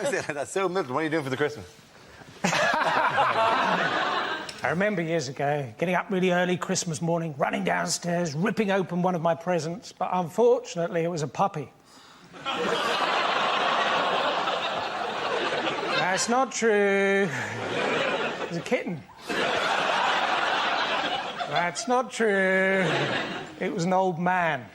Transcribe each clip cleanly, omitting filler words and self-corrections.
That's so Milton. What are you doing for the Christmas? I remember years ago getting up really early Christmas morning, running downstairs, ripping open one of my presents, but unfortunately it was a puppy. That's not true. It was a kitten. That's not true. It was an old man.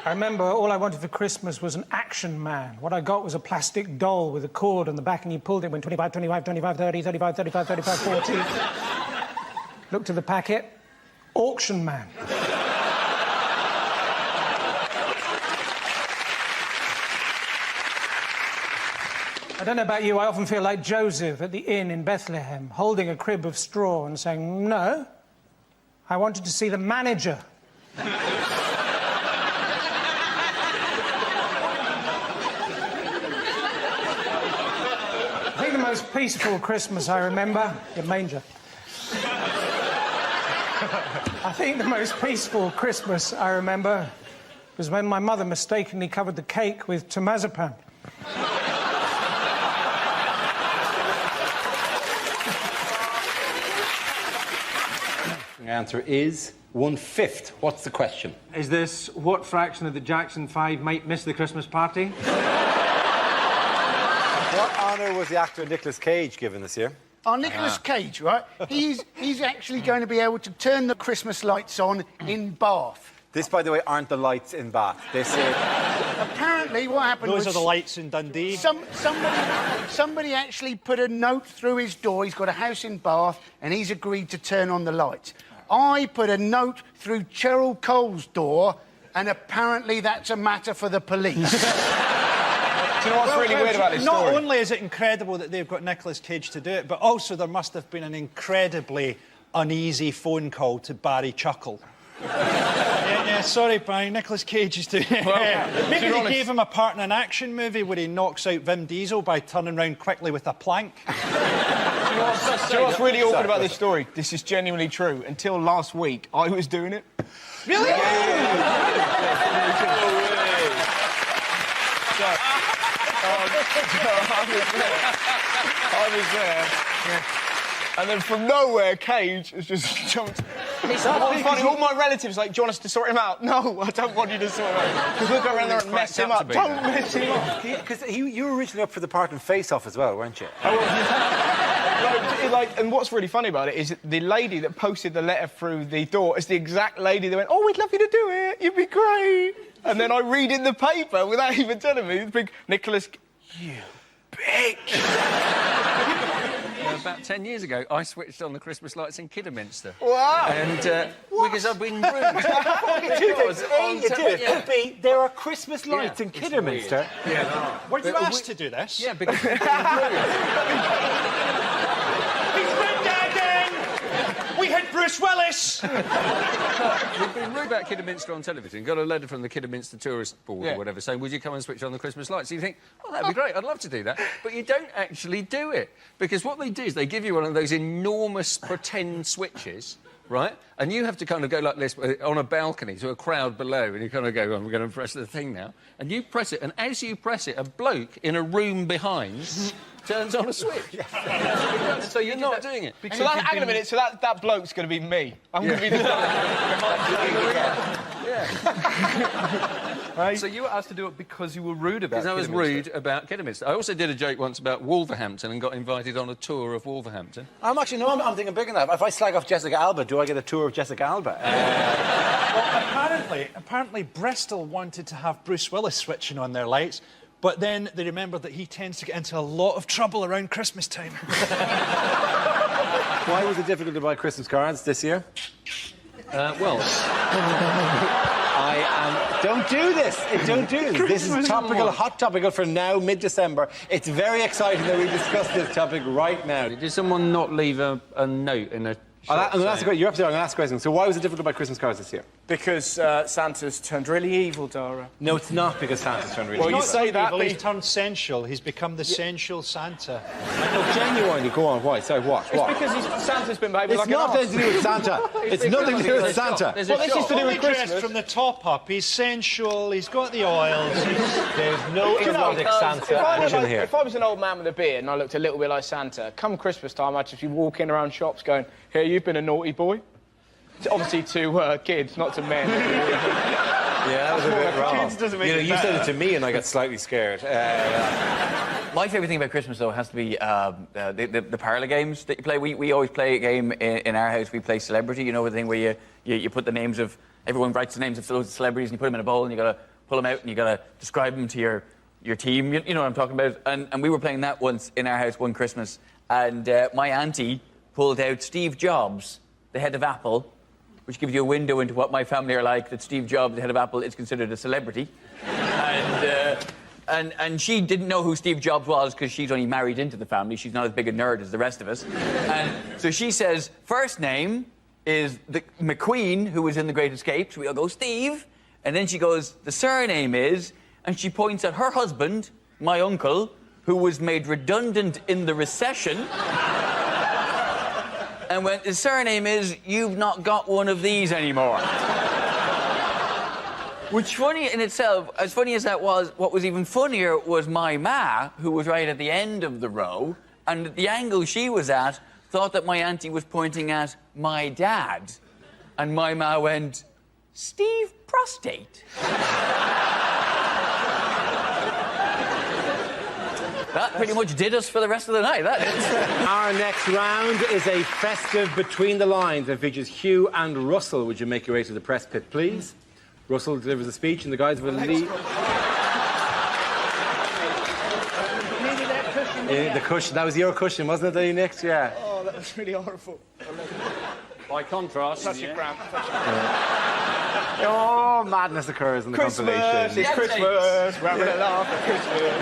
I remember all I wanted for Christmas was an action man. What I got was a plastic doll with a cord on the back, and you pulled it when 25, 25, 25, 30, 35, 35, 35, 40. Looked at the packet. Auction man. I don't know about you, I often feel like Joseph at the inn in Bethlehem, holding a crib of straw and saying, no, I wanted to see the manager. I think the most peaceful Christmas I remember... Your manger. I think the most peaceful Christmas I remember was when my mother mistakenly covered the cake with temazepam. The answer is 1/5. What's the question? Is this what fraction of the Jackson 5 might miss the Christmas party? What honour was the actor Nicolas Cage given this year? Oh, Nicolas Cage, right? He's actually going to be able to turn the Christmas lights on in Bath. This, by the way, aren't the lights in Bath. This is... Apparently, what happened was... Those are the lights in Dundee. Somebody actually put a note through his door. He's got a house in Bath, and he's agreed to turn on the lights. I put a note through Cheryl Cole's door, and apparently that's a matter for the police. Do you know what's really weird about this story? Not only is it incredible that they've got Nicolas Cage to do it, but also there must have been an incredibly uneasy phone call to Barry Chuckle. Yeah, sorry, Barry, Nicolas Cage is doing it. Well, maybe they gave him a part in an action movie where he knocks out Vin Diesel by turning round quickly with a plank. Do you know what's really awkward about this story? This is genuinely true. Until last week, I was doing it. Really? I was there. Yeah. And then from nowhere, Cage has just jumped. It's funny. All my relatives like, do you want us to sort him out? No, I don't want you to sort him out. Because we'll go around there and mess him up. Don't mess him up. Because you were originally up for the part in Face Off as well, weren't you? And what's really funny about it is the lady that posted the letter through the door is the exact lady that went, oh, we'd love you to do it. You'd be great. And then I read in the paper without even telling me, big Nicholas, you bitch. About 10 years ago, I switched on the Christmas lights in Kidderminster. Wow! And because I've been rude. There are Christmas lights in Kidderminster. Yeah. Were you asked to do this? Yeah, because I've been rude. He's been there again! We hit Bruce Willis! We've been rude about Kidderminster on television. Got a letter from the Kidderminster Tourist Board or whatever saying, would you come and switch on the Christmas lights? So you think, oh, that'd be great, I'd love to do that. But you don't actually do it. Because what they do is they give you one of those enormous pretend switches, right? And you have to kind of go like this on a balcony to a crowd below, and you kind of go, I'm going to press the thing now. And you press it, and as you press it, a bloke in a room behind turns on a switch. So you're not doing it. So hang on a minute, so that bloke's going to be me. I'm going to be the Right. So you were asked to do it because you were rude about Because I was Kidderminster. rude about Kidderminster. I also did a joke once about Wolverhampton and got invited on a tour of Wolverhampton. I'm thinking bigger than that. If I slag off Jessica Alba, do I get a tour of Jessica Alba? Well, apparently Bristol wanted to have Bruce Willis switching on their lights, but then they remembered that he tends to get into a lot of trouble around Christmas time. Why was it difficult to buy Christmas cards this year? Don't do this. Don't do this. This is topical, hot topical for now, mid-December. It's very exciting that we discuss this topic right now. Did someone not leave a note in a... You're absolutely right. I'm going to ask a question. So why was it difficult to buy Christmas cards this year? Because Santa's turned really evil, Dara. No, it's not because Santa's turned really Well, evil. you say that, but He's turned sensual. He's become the sensual Santa. No, genuinely, go on. Why? Sorry, what? It's because Santa's been behaving like It's an nothing to do with Santa. It's nothing to do with Santa. Well, this is to do with Dressed Christmas. from the top up. He's sensual. He's got the oils. no erotic Santa action here. If I was an old man with a beard and I looked a little bit like Santa, come Christmas time, I'd just be walking around shops going, "Here, you've been a naughty boy." Obviously to kids, not to men. Yeah, that was a bit wrong. Kids doesn't make it you said better. it to me and I got slightly scared. My favourite thing about Christmas, though, has to be the parlour games that you play. We always play a game in our house. We play Celebrity, you know, the thing where you put the names of... Everyone writes the names of loads of celebrities and you put them in a bowl and you got to pull them out and you got to describe them to your team. You know what I'm talking about? And we were playing that once in our house one Christmas and my auntie pulled out Steve Jobs, the head of Apple, which gives you a window into what my family are like, that Steve Jobs, the head of Apple, is considered a celebrity. And she didn't know who Steve Jobs was because she's only married into the family. She's not as big a nerd as the rest of us. And so she says, first name is the McQueen, who was in The Great Escape. So we all go, Steve. And then she goes, the surname is... And she points at her husband, my uncle, who was made redundant in the recession. And when the surname is, you've not got one of these anymore. Which, funny in itself, as funny as that was, what was even funnier was my ma, who was right at the end of the row, and at the angle she was at, thought that my auntie was pointing at my dad. And my ma went, Steve Prostate. That pretty much did us for the rest of the night, that is. Our next round is a festive Between the Lines that features Hugh and Russell. Would you make your way to the press pit, please? Russell delivers a speech in the guise of a lead. The cushion. That was your cushion, wasn't it, that you nicked? Yeah. Oh, that was really horrible. By contrast, Such a cramp. Oh, madness occurs in the compilation. It's Christmas. We're having a laugh at Christmas.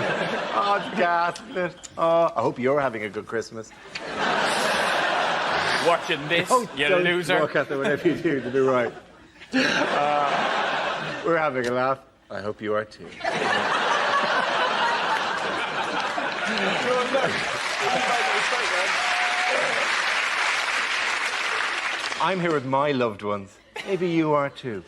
Oh, gasp it. Oh, I hope you're having a good Christmas. Watching this, you Don't loser. look at them whenever you do, to be right. We're having a laugh. I hope you are too. I'm here with my loved ones. Maybe you are too.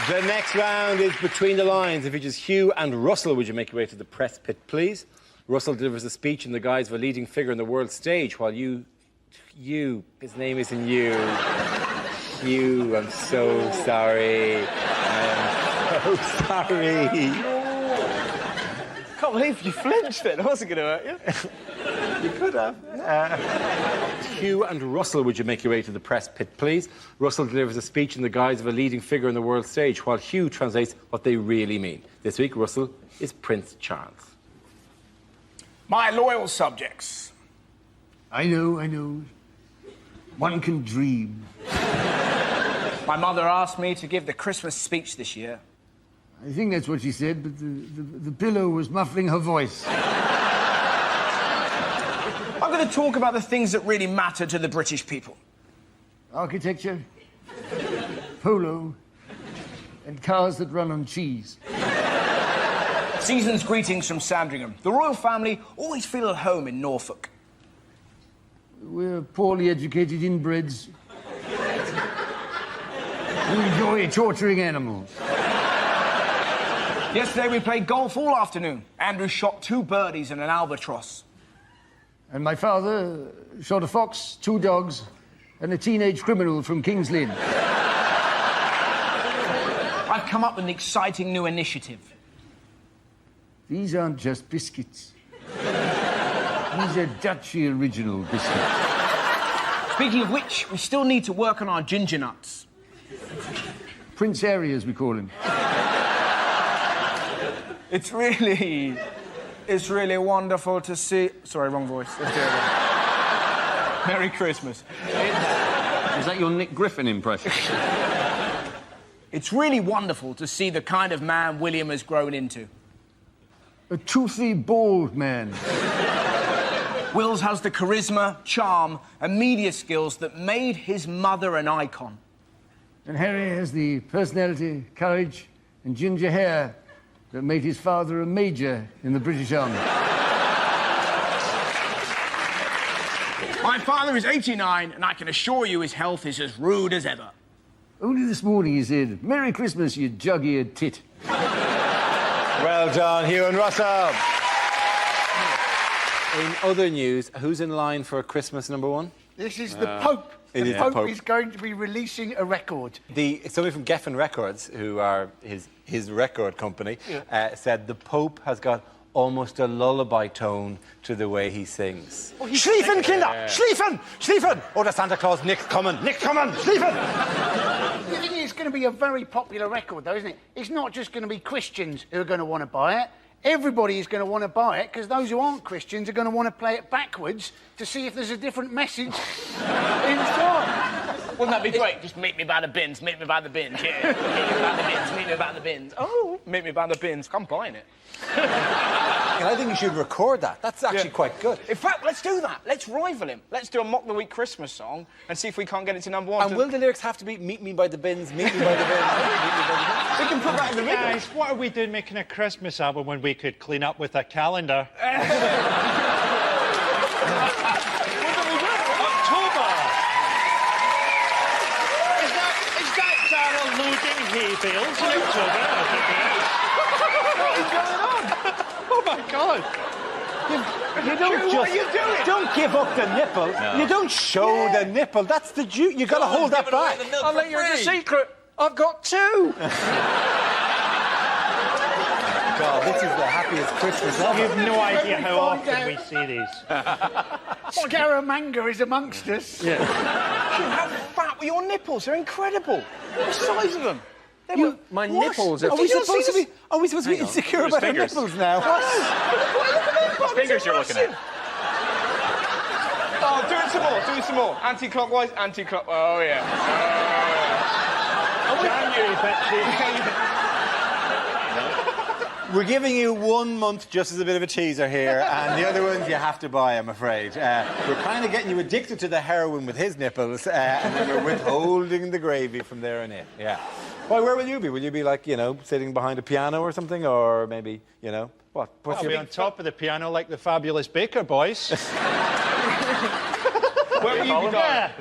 The next round is Between the Lines. It features Hugh and Russell. Would you make your way to the press pit, please? Russell delivers a speech in the guise of a leading figure in the world stage, while you, his name isn't you. Hugh, I'm so sorry. I'm so sorry. I can't believe you flinched then. I wasn't going to hurt you. You could have. Hugh and Russell, would you make your way to the press pit, please? Russell delivers a speech in the guise of a leading figure in the world stage, while Hugh translates what they really mean. This week, Russell is Prince Charles. My loyal subjects. I know. One can dream. My mother asked me to give the Christmas speech this year. I think that's what she said, but the pillow was muffling her voice. I'm going to talk about the things that really matter to the British people. Architecture, polo, and cars that run on cheese. Season's greetings from Sandringham. The royal family always feel at home in Norfolk. We're poorly educated inbreds who enjoy torturing animals. Yesterday we played golf all afternoon. Andrew shot 2 birdies and an albatross. And my father shot a fox, 2 dogs, and a teenage criminal from King's Lynn. I've come up with an exciting new initiative. These aren't just biscuits. These are Dutchy original biscuits. Speaking of which, we still need to work on our ginger nuts. Prince Harry, as we call him. It's really wonderful to see... Sorry, wrong voice. Let's do it again. Merry Christmas. Is that your Nick Griffin impression? It's really wonderful to see the kind of man William has grown into. A toothy, bald man. Wills has the charisma, charm, and media skills that made his mother an icon. And Harry has the personality, courage, and ginger hair that made his father a major in the British Army. My father is 89, and I can assure you his health is as rude as ever. Only this morning he said, Merry Christmas, you jug-eared tit. Well done, Hugh and Russell. In other news, who's in line for Christmas #1? This is the Pope. The Pope is going to be releasing a record. Somebody from Geffen Records, who are his record company, said the Pope has got almost a lullaby tone to the way he sings. Schlieffen, Kinder! Schlieffen! Schlieffen! Oh, the Santa Claus, Nick's coming! Nick's coming! Schlieffen! The thing is, it's going to be a very popular record, though, isn't it? It's not just going to be Christians who are going to want to buy it. Everybody is going to want to buy it because those who aren't Christians are going to want to play it backwards to see if there's a different message inside. Wouldn't that be great? Just meet me by the bins, meet me by the bins, yeah. Meet me by the bins, meet me by the bins. Oh, meet me by the bins. I'm buying it. And I think you should record that. That's actually quite good. In fact, let's do that. Let's rival him. Let's do a Mock the Week Christmas song and see if we can't get it to #1. And will the lyrics have to be meet me by the bins, meet me by the bins, meet me by the bins? We can put that in the video. Guys, what are we doing making a Christmas album when we could clean up with a calendar? October! Is that Darryl loading hay bales in October? What is going on? Oh my God! You don't give up the nipple. No. You don't show the nipple. That's the juice. You got to hold that back. I'll let you in the secret. I've got 2. God, this is the happiest Christmas ever. You have no idea how often we see these. Scaramanga is amongst us. Yeah. How fat were your nipples? They're incredible. The size of them. My nipples are... Are we supposed to be insecure about our nipples now? What fingers you're looking at? Oh, do it some more. Anti-clockwise, anti-clockwise. Oh, yeah. January, Betsy. We're giving you 1 month just as a bit of a teaser here, and the other ones you have to buy, I'm afraid. We're kind of getting you addicted to the heroin with his nipples, and then we're withholding the gravy from there on in. Yeah. Why, where will you be? Will you be, like, you know, sitting behind a piano or something? Or maybe, you know, what? I'll be on top of the piano like the Fabulous Baker Boys. Where will you be, Dara?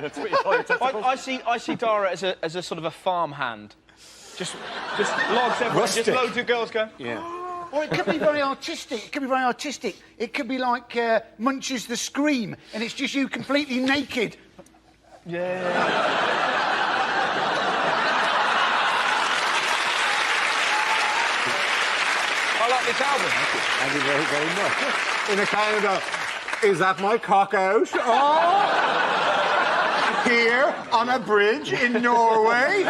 I see Dara as a sort of a farm hand. Just logs everywhere, just loads of girls go... Yeah. Or it could be very artistic. It could be like Munch's The Scream, and it's just you completely naked. Yeah. I like this album. Thank you very, very much. In a kind of a, is that my cock out? Oh! Here, on a bridge in Norway.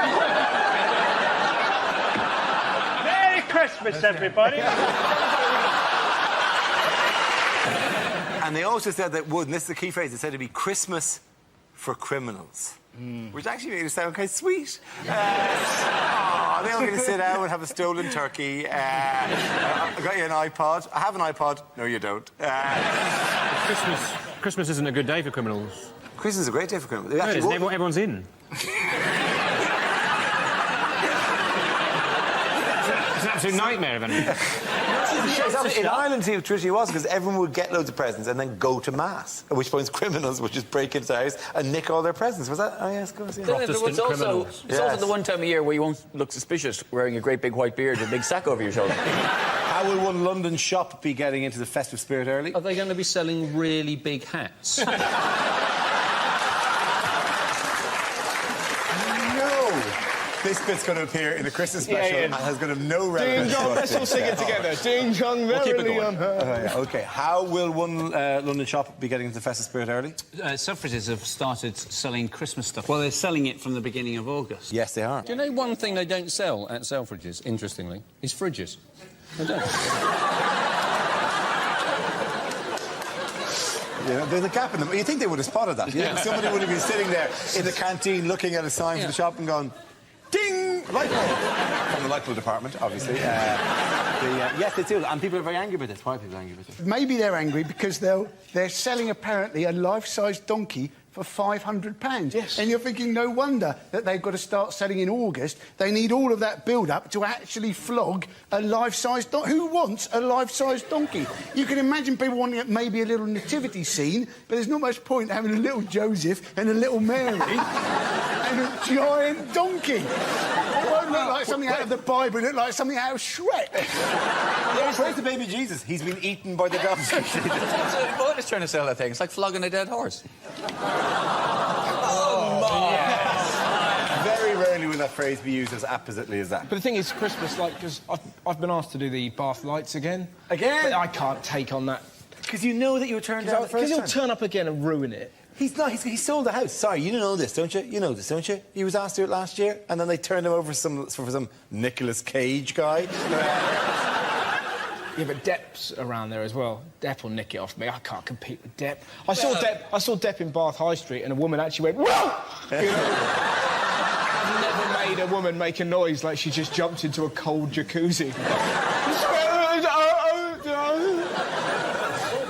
Merry Christmas, everybody. And they also said that, and this is the key phrase, they said it'd be Christmas for criminals. Which actually made it sound kind of sweet. They're all going to sit down and have a stolen turkey. I got you an iPod. I have an iPod. No, you don't. Christmas isn't a good day for criminals. Christmas is a great day for criminals. No, it's everyone's in. It's an absolute nightmare of anything. In Ireland, see, traditionally was because everyone would get loads of presents and then go to mass, at which point criminals would just break into their house and nick all their presents. Was that? Oh, yes, of course. Yeah. It's also the one time of year where you won't look suspicious wearing a great big white beard with a big sack over your shoulder. How will one London shop be getting into the festive spirit early? Are they going to be selling really big hats? This bit's going to appear in a Christmas special and has got no relevance. Ding dong, let's all sing it together. Ding dong, merrily on her. OK, how will one London shop be getting into the festive spirit early? Suffragists have started selling Christmas stuff. Well, they're selling it from the beginning of August. Yes, they are. Do you know one thing they don't sell at Selfridges, interestingly, is fridges? They don't. Yeah, there's a gap in them. You think they would have spotted that? Yeah. Somebody would have been sitting there in the canteen looking at a sign for the shop and gone, ding! Light bulb! From the light bulb department, obviously. Yes, they do. And people are very angry with this. Why are people angry with this? Maybe they're angry because they're selling, apparently, a life-size donkey for £500. Yes. And you're thinking, no wonder that they've got to start selling in August. They need all of that build-up to actually flog a life-size donkey. Who wants a life-size donkey? You can imagine people wanting maybe a little nativity scene, but there's not much point having a little Joseph and a little Mary and a giant donkey. It won't look like something out of the Bible. It'll look like something out of Shrek. Where's the baby Jesus? He's been eaten by the dogs. What is trying to sell that thing? It's like flogging a dead horse. Very rarely will that phrase be used as appositely as that. But the thing is, Christmas, like, because I've been asked to do the Bath lights again. Again? But I can't take on that. Because you know that you were turned down the first Because time. he'll turn up again and ruin it. He's not. He sold the house. Sorry, you know this, don't you? You know this, don't you? He was asked to do it last year, and then they turned him over for some Nicolas Cage guy. Yeah, but Depp's around there as well. Depp will nick it off me. I can't compete with Depp. I saw Depp in Bath High Street, and a woman actually went, "Whoa!" You know? I've never made a woman make a noise like she just jumped into a cold jacuzzi.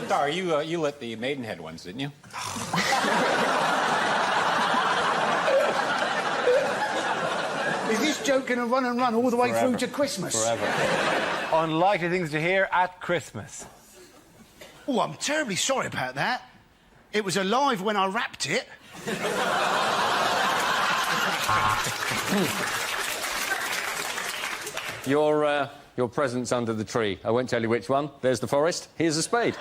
Dar, you lit the Maidenhead ones, didn't you? Is this joke going to run and run all the way through to Christmas? Forever. Unlikely things to hear at Christmas. Oh, I'm terribly sorry about that. It was alive when I wrapped it. Your present's under the tree. I won't tell you which one. There's the forest. Here's a spade.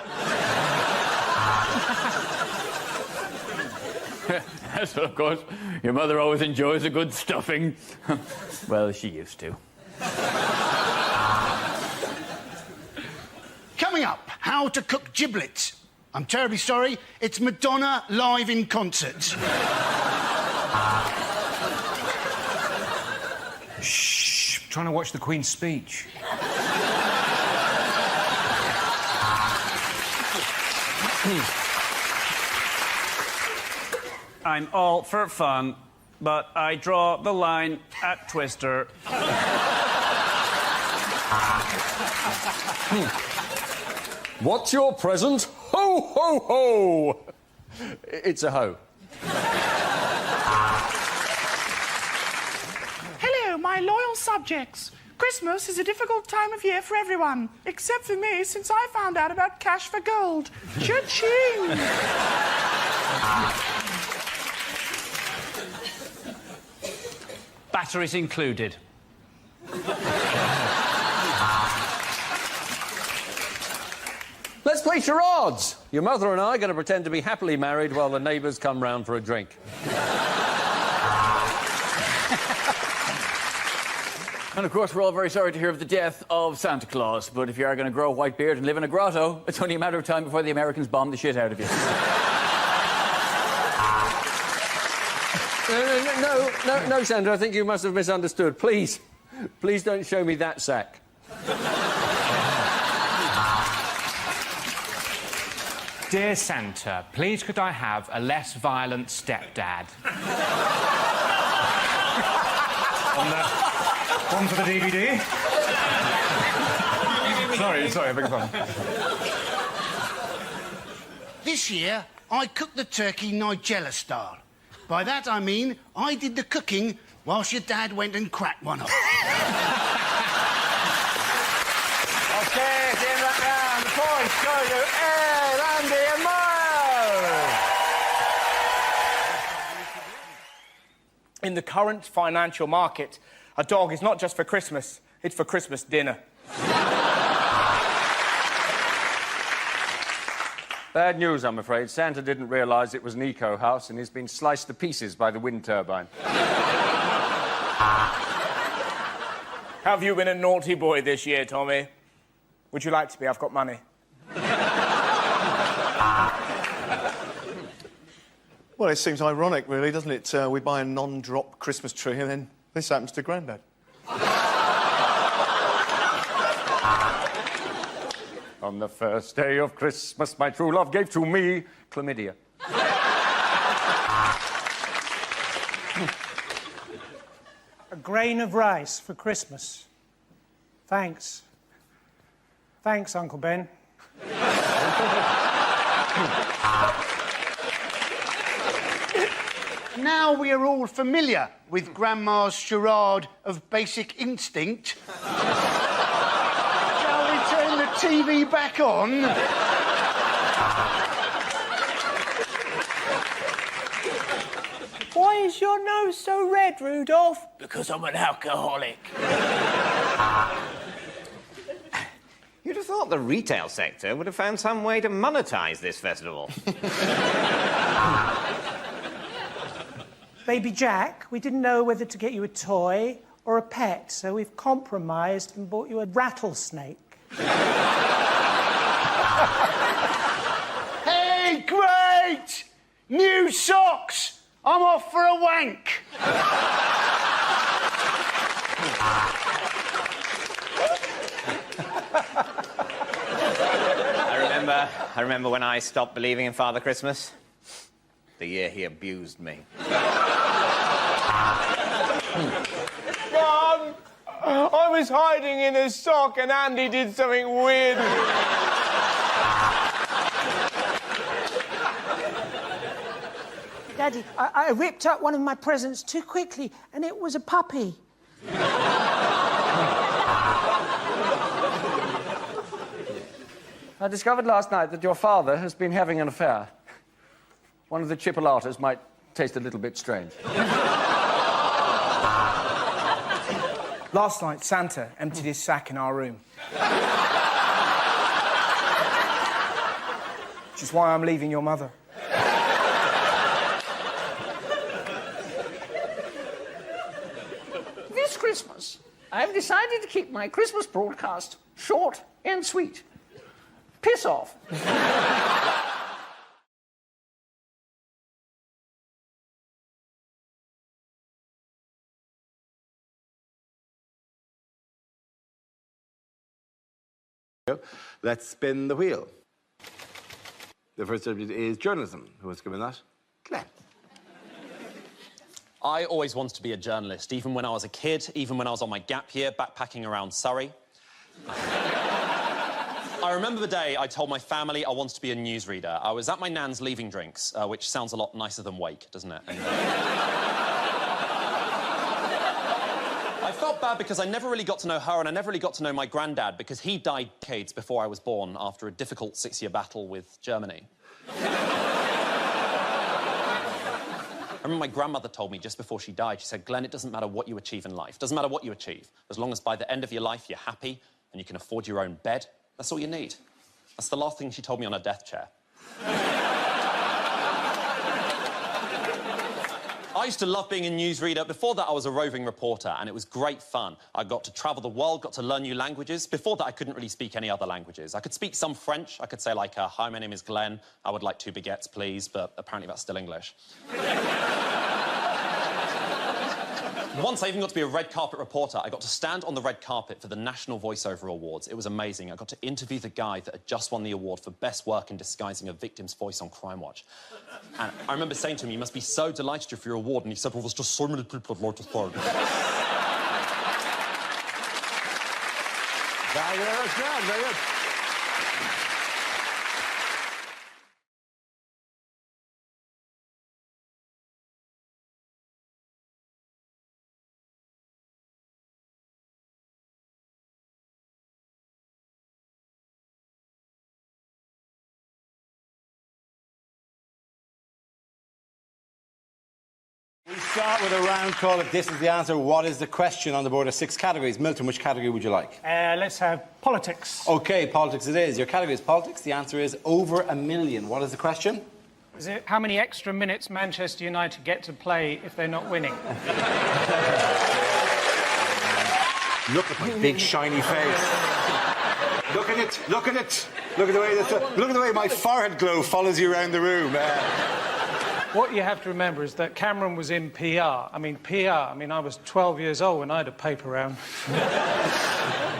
Yes, of course. Your mother always enjoys a good stuffing. Well, she used to. Coming up, how to cook giblets. I'm terribly sorry, it's Madonna live in concert. Shh. I'm trying to watch the Queen's speech. I'm all for fun, but I draw the line at Twister. What's your present? Ho, ho, ho! It's a hoe. Hello, my loyal subjects. Christmas is a difficult time of year for everyone, except for me, since I found out about cash for gold. Cha-ching! Batteries included. Let's play charades. Your mother and I are going to pretend to be happily married while the neighbours come round for a drink. And of course, we're all very sorry to hear of the death of Santa Claus, but if you are going to grow a white beard and live in a grotto, it's only a matter of time before the Americans bomb the shit out of you. No, Sandra, I think you must have misunderstood. Please don't show me that sack. Dear Santa, please could I have a less violent stepdad? One for the DVD. sorry, I beg your pardon. This year, I cooked the turkey Nigella style. By that, I mean I did the cooking whilst your dad went and cracked one off. OK, it's in that round. The points go to Ed, Andy and Mo. In the current financial market, a dog is not just for Christmas, it's for Christmas dinner. Bad news, I'm afraid. Santa didn't realise it was an eco-house and he's been sliced to pieces by the wind turbine. Have you been a naughty boy this year, Tommy? Would you like to be? I've got money. Well, it seems ironic, really, doesn't it? We buy a non-drop Christmas tree and then this happens to Grandad. On the first day of Christmas, my true love gave to me chlamydia. A grain of rice for Christmas. Thanks. Thanks, Uncle Ben. Now we are all familiar with Grandma's charade of Basic Instinct. Shall we turn the TV back on? Why is your nose so red, Rudolph? Because I'm an alcoholic. You'd have thought the retail sector would have found some way to monetise this festival. Baby Jack, we didn't know whether to get you a toy or a pet, so we've compromised and bought you a rattlesnake. Hey, great! New socks! I'm off for a wank. I remember when I stopped believing in Father Christmas. The year he abused me. Mum! I was hiding in a sock and Andy did something weird. Daddy, I ripped up one of my presents too quickly, and it was a puppy. I discovered last night that your father has been having an affair. One of the chipolatas might taste a little bit strange. Last night, Santa emptied his sack in our room. Which is why I'm leaving your mother. This Christmas, I've decided to keep my Christmas broadcast short and sweet. Piss off. Let's spin the wheel. The first subject is journalism. Who wants to come in that? Glenn. I always wanted to be a journalist, even when I was a kid, even when I was on my gap year, backpacking around Surrey. I remember the day I told my family I wanted to be a newsreader. I was at my nan's leaving drinks, which sounds a lot nicer than wake, doesn't it? I felt bad because I never really got to know her and I never really got to know my granddad because he died decades before I was born after a difficult 6-year battle with Germany. I remember my grandmother told me just before she died, she said, Glenn, it doesn't matter what you achieve in life. It doesn't matter what you achieve. As long as by the end of your life you're happy and you can afford your own bed, that's all you need. That's the last thing she told me on her death chair. I used to love being a newsreader. Before that, I was a roving reporter, and it was great fun. I got to travel the world, got to learn new languages. Before that, I couldn't really speak any other languages. I could speak some French. I could say, like, hi, my name is Glenn. I would like 2 baguettes, please, but apparently that's still English. Once I even got to be a red carpet reporter. I got to stand on the red carpet for the National Voiceover Awards. It was amazing. I got to interview the guy that had just won the award for best work in disguising a victim's voice on Crime Watch. And I remember saying to him, you must be so delighted for your award. And he said, well, there's just so many people I'd like to thank. Very good, very good. We start with a round call. If this is the answer, what is the question on the board of 6 categories? Milton, which category would you like? Let's have politics. OK, politics it is. Your category is politics. The answer is over 1 million. What is the question? Is it how many extra minutes Manchester United get to play if they're not winning? Look at my big shiny face. Look at it. Look at it. Look at the way my forehead glow follows you around the room. What you have to remember is that Cameron was in PR. I mean, I was 12 years old when I had a paper round.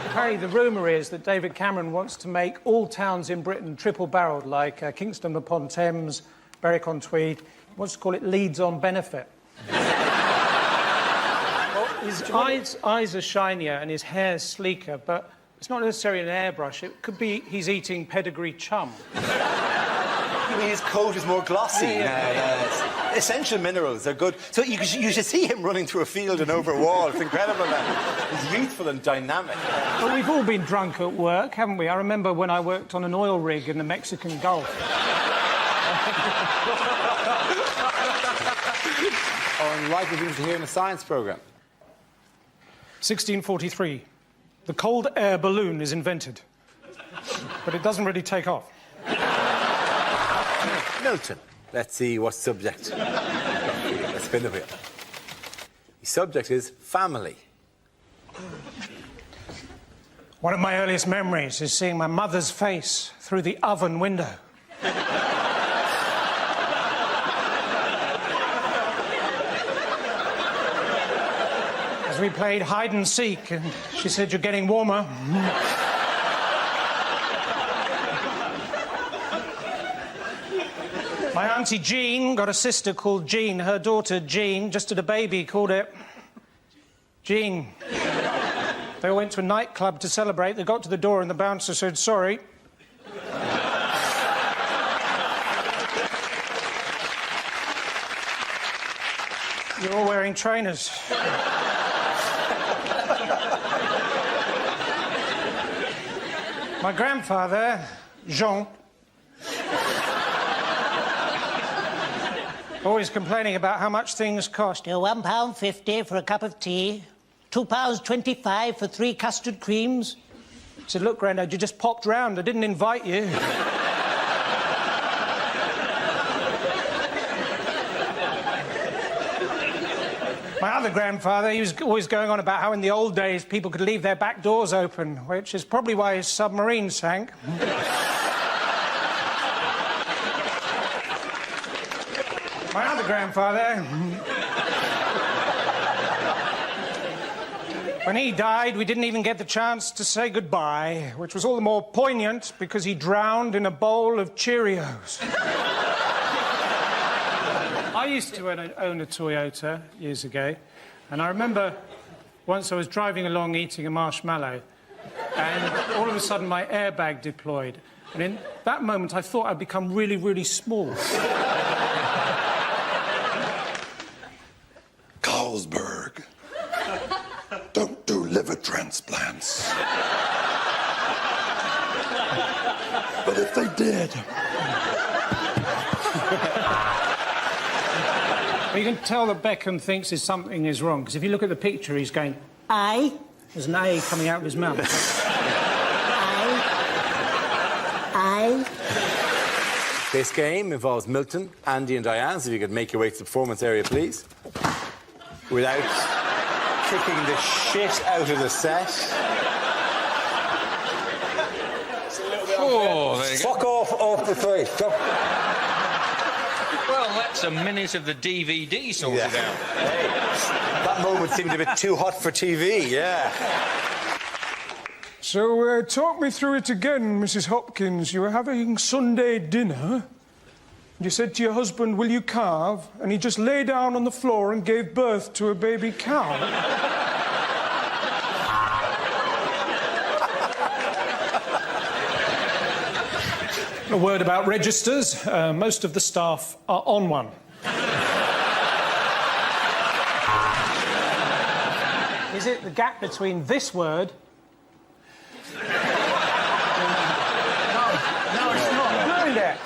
Apparently, the rumour is that David Cameron wants to make all towns in Britain triple-barrelled, like Kingston upon Thames, Berwick-on-Tweed. He wants to call it Leeds on Benefit. Well, his eyes are shinier and his hair's sleeker, but it's not necessarily an airbrush. It could be he's eating pedigree chum. His coat is more glossy. Yeah. Essential minerals are good. So you should see him running through a field and over a wall. It's incredible, man. He's youthful and dynamic. Well, we've all been drunk at work, haven't we? I remember when I worked on an oil rig in the Mexican Gulf. Unlikely things to hear in a science programme. 1643. The cold air balloon is invented. But it doesn't really take off. Milton. Let's see what subject. Let's spin the wheel. The subject is family. One of my earliest memories is seeing my mother's face through the oven window. As we played hide and seek, and she said, "You're getting warmer." My auntie Jean got a sister called Jean. Her daughter Jean just had a baby, called it Jean. They all went to a nightclub to celebrate. They got to the door and the bouncer said, "Sorry." You're all wearing trainers. My grandfather, Jean, always complaining about how much things cost. £1.50 for a cup of tea, £2.25 for 3 custard creams. I said, "Look, Grandad, you just popped round. I didn't invite you." My other grandfather, he was always going on about how in the old days people could leave their back doors open, which is probably why his submarine sank. My other grandfather, when he died, we didn't even get the chance to say goodbye, which was all the more poignant because he drowned in a bowl of Cheerios. I used to own a Toyota years ago, and I remember once I was driving along eating a marshmallow, and all of a sudden my airbag deployed. And in that moment, I thought I'd become really, really small. Carlsberg don't do liver transplants. But if they did... Well, you can tell that Beckham thinks something is wrong, because if you look at the picture, he's going, "I." There's an A coming out of his mouth. I. This game involves Milton, Andy and Diane, so if you could make your way to the performance area, please. Without kicking the shit out of the set. Oh, there you go. Fuck off the face. Well, that's a minute of the DVD sorted out. Hey, that moment seemed a bit too hot for TV, yeah. So, talk me through it again, Mrs. Hopkins. You were having Sunday dinner. You said to your husband, "Will you carve?" And he just lay down on the floor and gave birth to a baby cow. A word about registers. Most of the staff are on one. Is it the gap between this word... No, it's not. Doing that.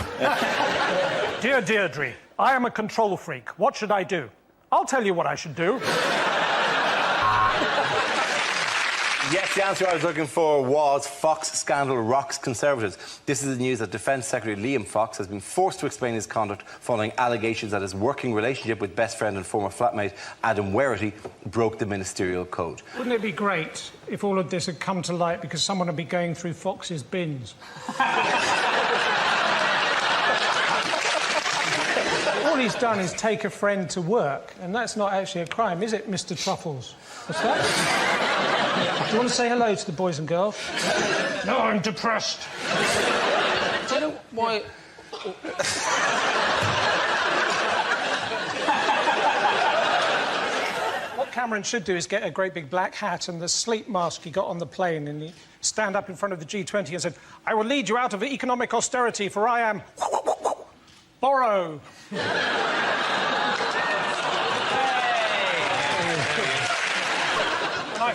Dear Deirdre, I am a control freak. What should I do? I'll tell you what I should do. Yes, the answer I was looking for was Fox scandal rocks Conservatives. This is the news that Defence Secretary Liam Fox has been forced to explain his conduct following allegations that his working relationship with best friend and former flatmate Adam Werrity broke the ministerial code. Wouldn't it be great if all of this had come to light because someone would be going through Fox's bins? All he's done is take a friend to work, and that's not actually a crime, is it, Mr. Truffles? What's that? Do you want to say hello to the boys and girls? No, I'm depressed. Do you know why... What Cameron should do is get a great big black hat and the sleep mask he got on the plane, and he stand up in front of the G20 and said, "I will lead you out of economic austerity, for I am... borrow."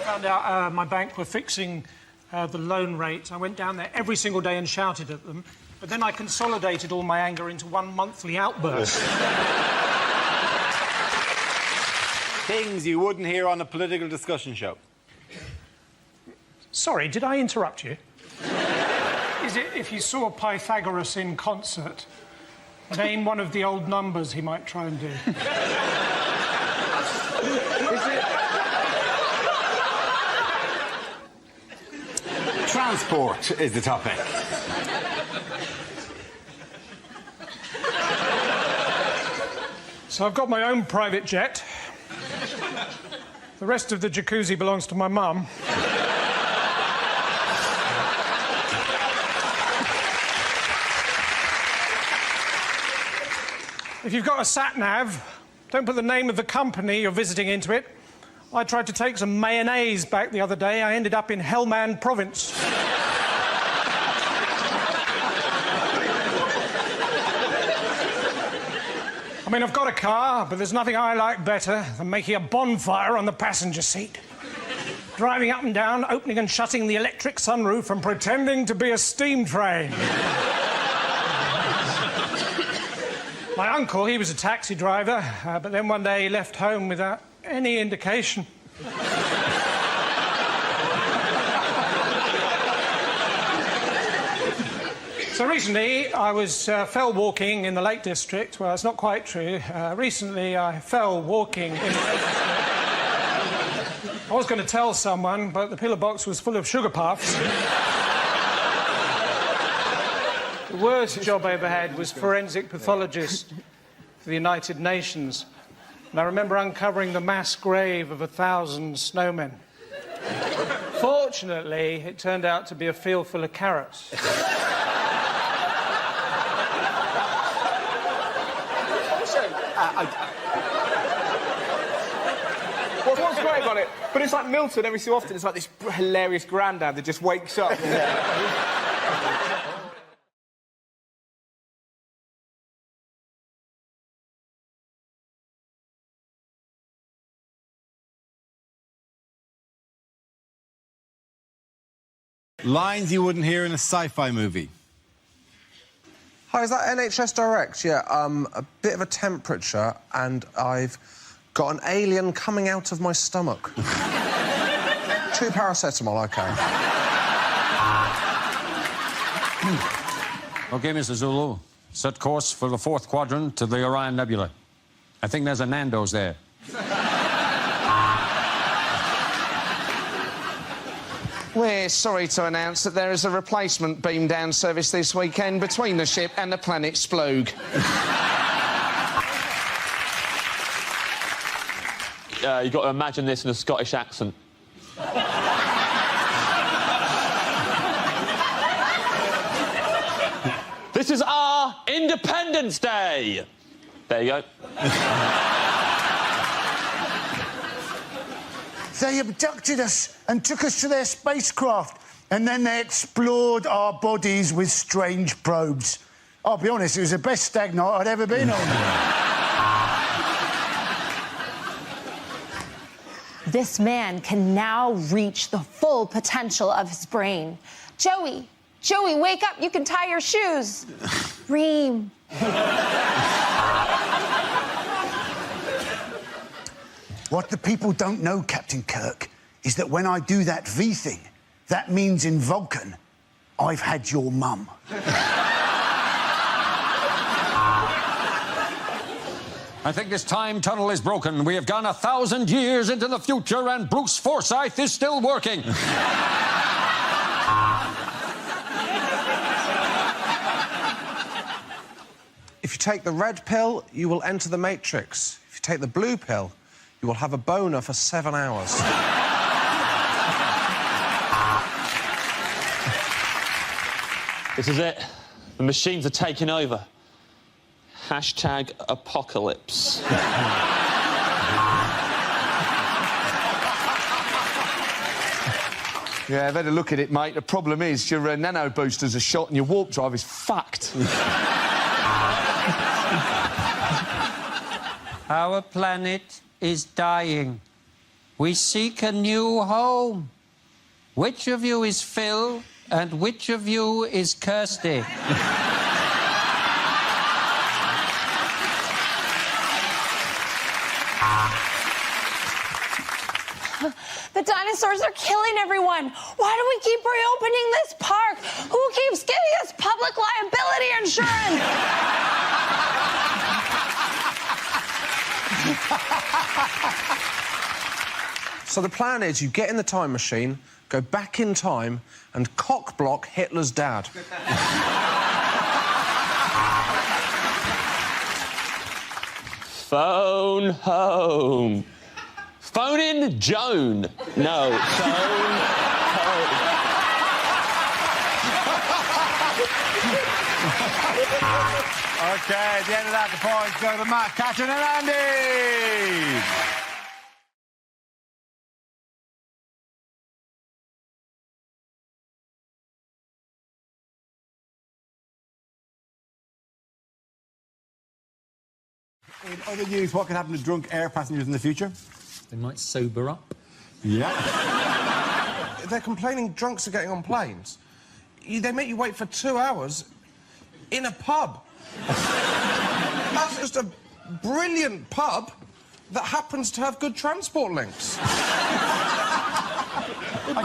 found out my bank were fixing the loan rate, I went down there every single day and shouted at them. But then I consolidated all my anger into one monthly outburst. Things you wouldn't hear on a political discussion show. Sorry, did I interrupt you? Is it if you saw Pythagoras in concert, name one of the old numbers he might try and do? Is it... Transport is the topic. So I've got my own private jet. The rest of the jacuzzi belongs to my mum. If you've got a sat-nav, don't put the name of the company you're visiting into it. I tried to take some mayonnaise back the other day. I ended up in Helmand Province. I mean, I've got a car, but there's nothing I like better than making a bonfire on the passenger seat. Driving up and down, opening and shutting the electric sunroof and pretending to be a steam train. My uncle, he was a taxi driver, but then one day he left home without any indication. So recently, I was fell walking in the Lake District. Well, it's not quite true. Recently, I fell walking in the Lake District. I was going to tell someone, but the pillar box was full of sugar puffs. The worst job I ever had was forensic pathologist for the United Nations. And I remember uncovering the mass grave of 1,000 snowmen. Fortunately, it turned out to be a field full of carrots. What's great about it? But it's like Milton, every so often, it's like this hilarious grandad that just wakes up. Lines you wouldn't hear in a sci-fi movie. Hi, is that NHS Direct? Yeah, a bit of a temperature, and I've got an alien coming out of my stomach. 2 paracetamol, OK. OK, Mr. Zulu. Set course for the 4th quadrant to the Orion Nebula. I think there's a Nando's there. We're sorry to announce that there is a replacement beam down service this weekend between the ship and the planet Sploog. You've got to imagine this in a Scottish accent. This is our Independence Day! There you go. They abducted us and took us to their spacecraft, and then they explored our bodies with strange probes. I'll be honest, it was the best stag night I'd ever been on. This man can now reach the full potential of his brain. Joey, wake up, you can tie your shoes. Reem. What the people don't know, Captain Kirk, is that when I do that V thing, that means in Vulcan, I've had your mum. I think this time tunnel is broken. We have gone 1,000 years into the future and Bruce Forsyth is still working. If you take the red pill, you will enter the Matrix. If you take the blue pill, you will have a boner for 7 hours. This is it. The machines are taking over. Hashtag apocalypse. Yeah, I've had a look at it, mate. The problem is your nano boosters are shot and your warp drive is fucked. Our planet is dying. We seek a new home. Which of you is Phil and which of you is Kirsty? The dinosaurs are killing everyone. Why do we keep reopening this park? Who keeps giving us public liability insurance? So the plan is you get in the time machine, go back in time, and cock-block Hitler's dad. Phone home. Phone in Joan. No, phone home. OK, at the end of that, the points go to Matt, Catherine and Andy. In other news, what could happen to drunk air passengers in the future? They might sober up. Yeah. They're complaining drunks are getting on planes. They make you wait for 2 hours in a pub. That's just a brilliant pub that happens to have good transport links. It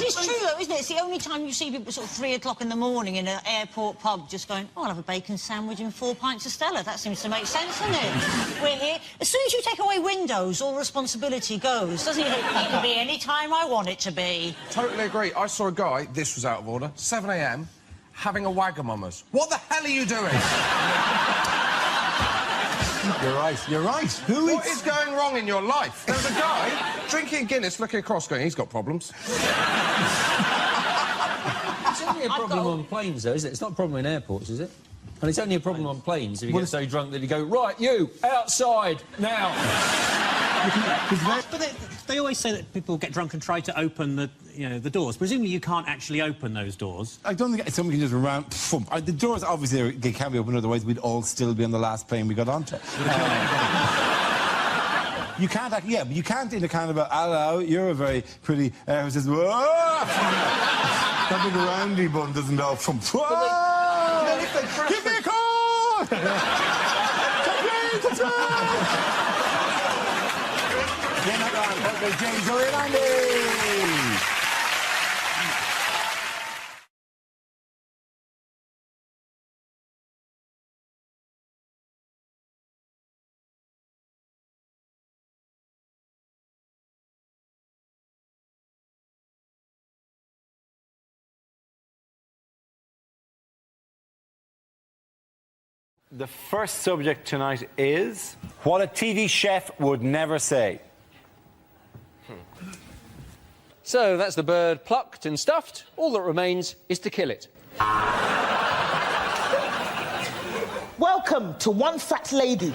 is true, though, isn't it? It's the only time you see people sort of 3 o'clock in the morning in an airport pub just going, oh, I'll have a bacon sandwich and 4 pints of Stella. That seems to make sense, doesn't it? We're here. As soon as you take away windows, all responsibility goes, doesn't it? It can be any time I want it to be. Totally agree. I saw a guy, this was out of order, 7 a.m, having a Wagamama's. What the hell are you doing? You're right, you're right. What is going wrong in your life? There's a guy drinking Guinness, looking across, going, he's got problems. It's only a problem on planes, though, isn't it? It's not a problem in airports, is it? And it's only a problem on planes if you get so drunk that you go, right, you, outside, now. But they always say that people get drunk and try to open the doors. Presumably you can't actually open those doors. I don't think someone can just run around... The doors, obviously, they can't be open, otherwise we'd all still be on the last plane we got onto. You can't... Yeah, but you can't in a kind of a, hello, you're a very pretty... who says, whoa! That big roundy bun doesn't go from... Whoa! Give me a call! James O'Reilly. The first subject tonight is what a TV chef would never say. So that's the bird plucked and stuffed. All that remains is to kill it. Welcome to One Fat Lady.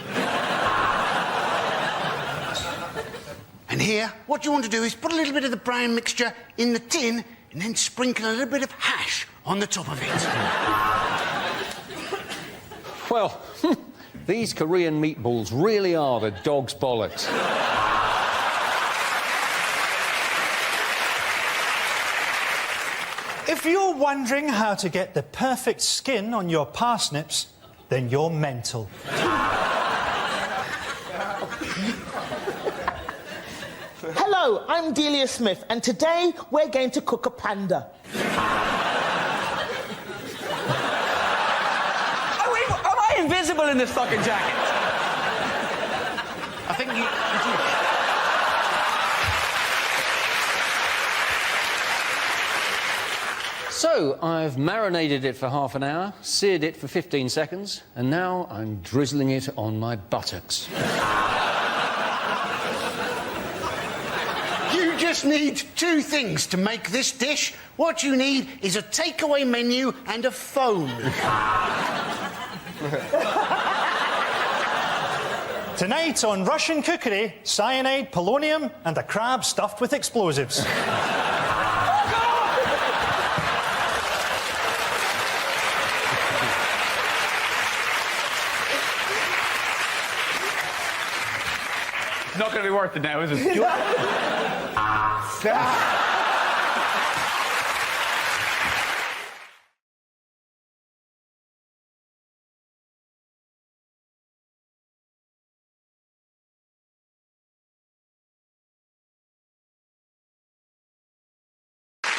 And here, what you want to do is put a little bit of the brown mixture in the tin and then sprinkle a little bit of hash on the top of it. Well, these Korean meatballs really are the dog's bollocks. If you're wondering how to get the perfect skin on your parsnips, then you're mental. Hello, I'm Delia Smith, and today we're going to cook a panda. Am I invisible in this fucking jacket? I think you... So, I've marinated it for half an hour, seared it for 15 seconds, and now I'm drizzling it on my buttocks. You just need 2 things to make this dish. What you need is a takeaway menu and a phone. Tonight on Russian cookery, cyanide, polonium, and a crab stuffed with explosives. It's not going to be worth it now, is it?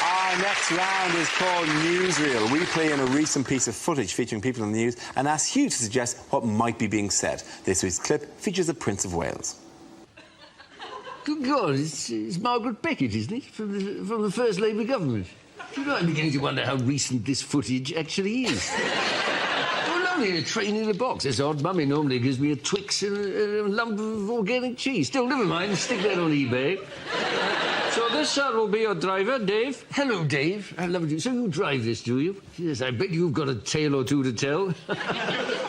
Our next round is called Newsreel. We play in a recent piece of footage featuring people in the news and ask you to suggest what might be being said. This week's clip features the Prince of Wales. Good God, it's Margaret Beckett, isn't it? From the First Labour government. Do you know, I'm beginning to wonder how recent this footage actually is. Well, only a train in a box. That's odd. Mummy normally gives me a Twix and a lump of organic cheese. Still, never mind. Stick that on eBay. So this will be your driver, Dave. Hello, Dave. I love you. So you drive this, do you? Yes, I bet you've got a tale or two to tell.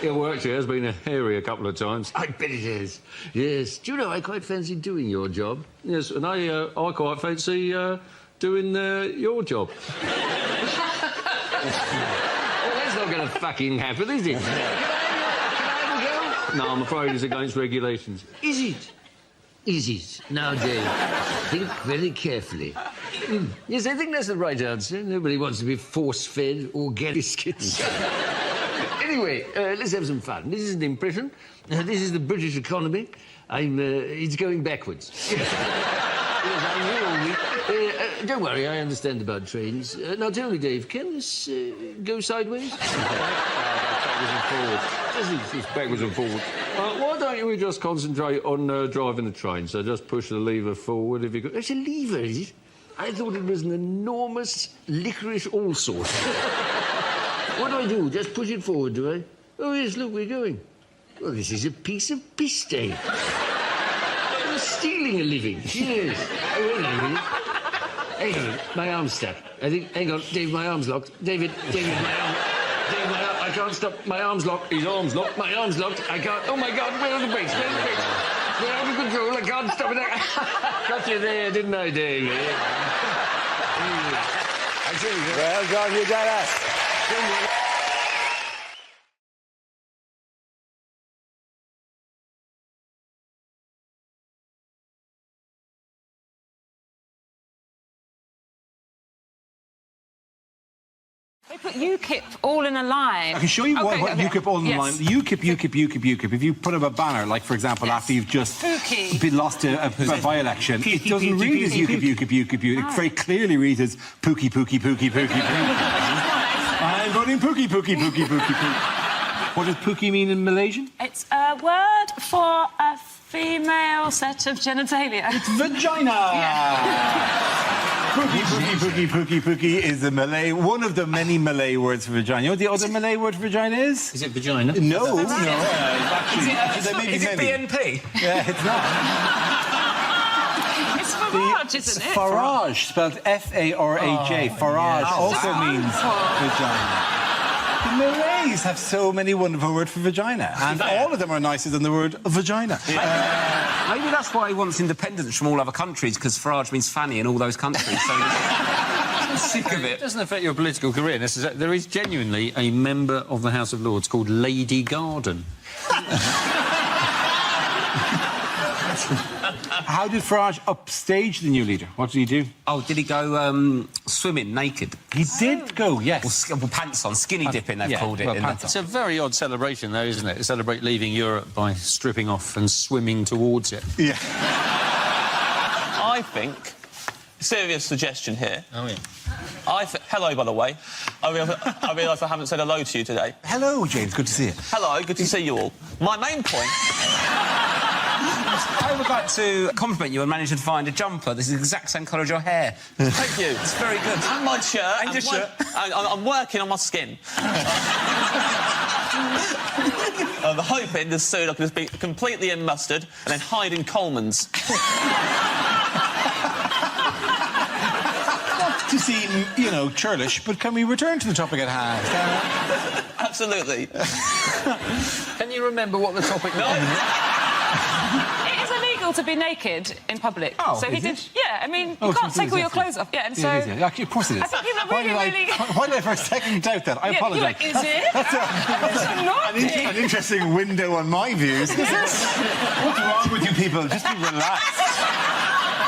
Your work here has been hairy a couple of times. I bet it has. Yes. Do you know, I quite fancy doing your job. Yes, and I quite fancy doing your job. Well, that's not going to fucking happen, is it? Can I have a go? No, I'm afraid it's against regulations. Is it? Is it? Now, Dave, think very carefully. Yes, I think that's the right answer. Nobody wants to be force-fed organic biscuits. Anyway, let's have some fun. This is an impression. This is the British economy. It's going backwards. Yes, don't worry, I understand about trains. Now, tell me, Dave, can this go sideways? Backwards and forwards. It's backwards and forwards. Why don't we just concentrate on driving the train? So just push the lever forward if you could. It's a lever, is it? I thought it was an enormous licorice allsort. What do? Just push it forward, do I? Oh, yes, look, we're going. Well, this is a piece of piste. I'm stealing a living. Yes. Oh, wait a minute. Hang on, my arm's stuck. I think, hang on, Dave, my arm's locked. David, my arm. Dave, I can't stop. My arm's locked. His arm's locked. My arm's locked. I can't. Oh my God, where are the brakes? Where are the brakes? They're out of control. I can't stop it. Got you there, didn't I, Dave? Well done, you got us. They put UKIP all in a line. I can show you what UKIP all in the line. UKIP. If you put up a banner, like, for example, after you've just been lost a by-election, it doesn't read as UKIP. It very clearly reads as Pookie. I'm voting Pookie. What does Pookie mean in Malaysian? It's a word for a female set of genitalia. It's vagina! Yeah. Pookie is the Malay, one of the many Malay words for vagina. You know what the other Malay word for vagina is? Is it vagina? No. Actually, is it BNP? Yeah, it's not. It's Farage, isn't it? Farage, spelled F-A-R-A-J. Farage also means vagina. The Malays have so many wonderful words for vagina, and all of them are nicer than the word vagina. Maybe that's why he wants independence from all other countries, because Farage means fanny in all those countries. So I'm sick of it. It doesn't affect your political career. There is genuinely a member of the House of Lords called Lady Garden. How did Farage upstage the new leader? What did he do? Oh, did he go swimming naked? He did go, yes. Well, pants on, skinny dipping, they've called it. It's a very odd celebration, though, isn't it? To celebrate leaving Europe by stripping off and swimming towards it. Yeah. I think... Serious suggestion here. Oh, yeah. Hello, by the way. I realise I haven't said hello to you today. Hello, James. Good to see you. Hello, good to see you all. My main point... I would like to compliment you on managing to find a jumper. This is the exact same colour as your hair. Thank you. It's very good. And my shirt. And your shirt. I'm working on my skin. I'm hoping this soon I can just be completely in mustard and then hide in Coleman's. Not to seem, you know, churlish, but can we return to the topic at hand? Absolutely. Can you remember what the topic was? It is illegal illegal to be naked in public. Oh, so he is did. it? Yeah, I mean, Oh, you can't so take all your it's definitely- clothes off. Yeah, and Yeah, so. it is, yeah. Of course it is. I think people are Why really, did really. why did I for a second doubt that? I Yeah, apologise. you're like, is it? An interesting window on my views. What's wrong with you people? Just be relaxed.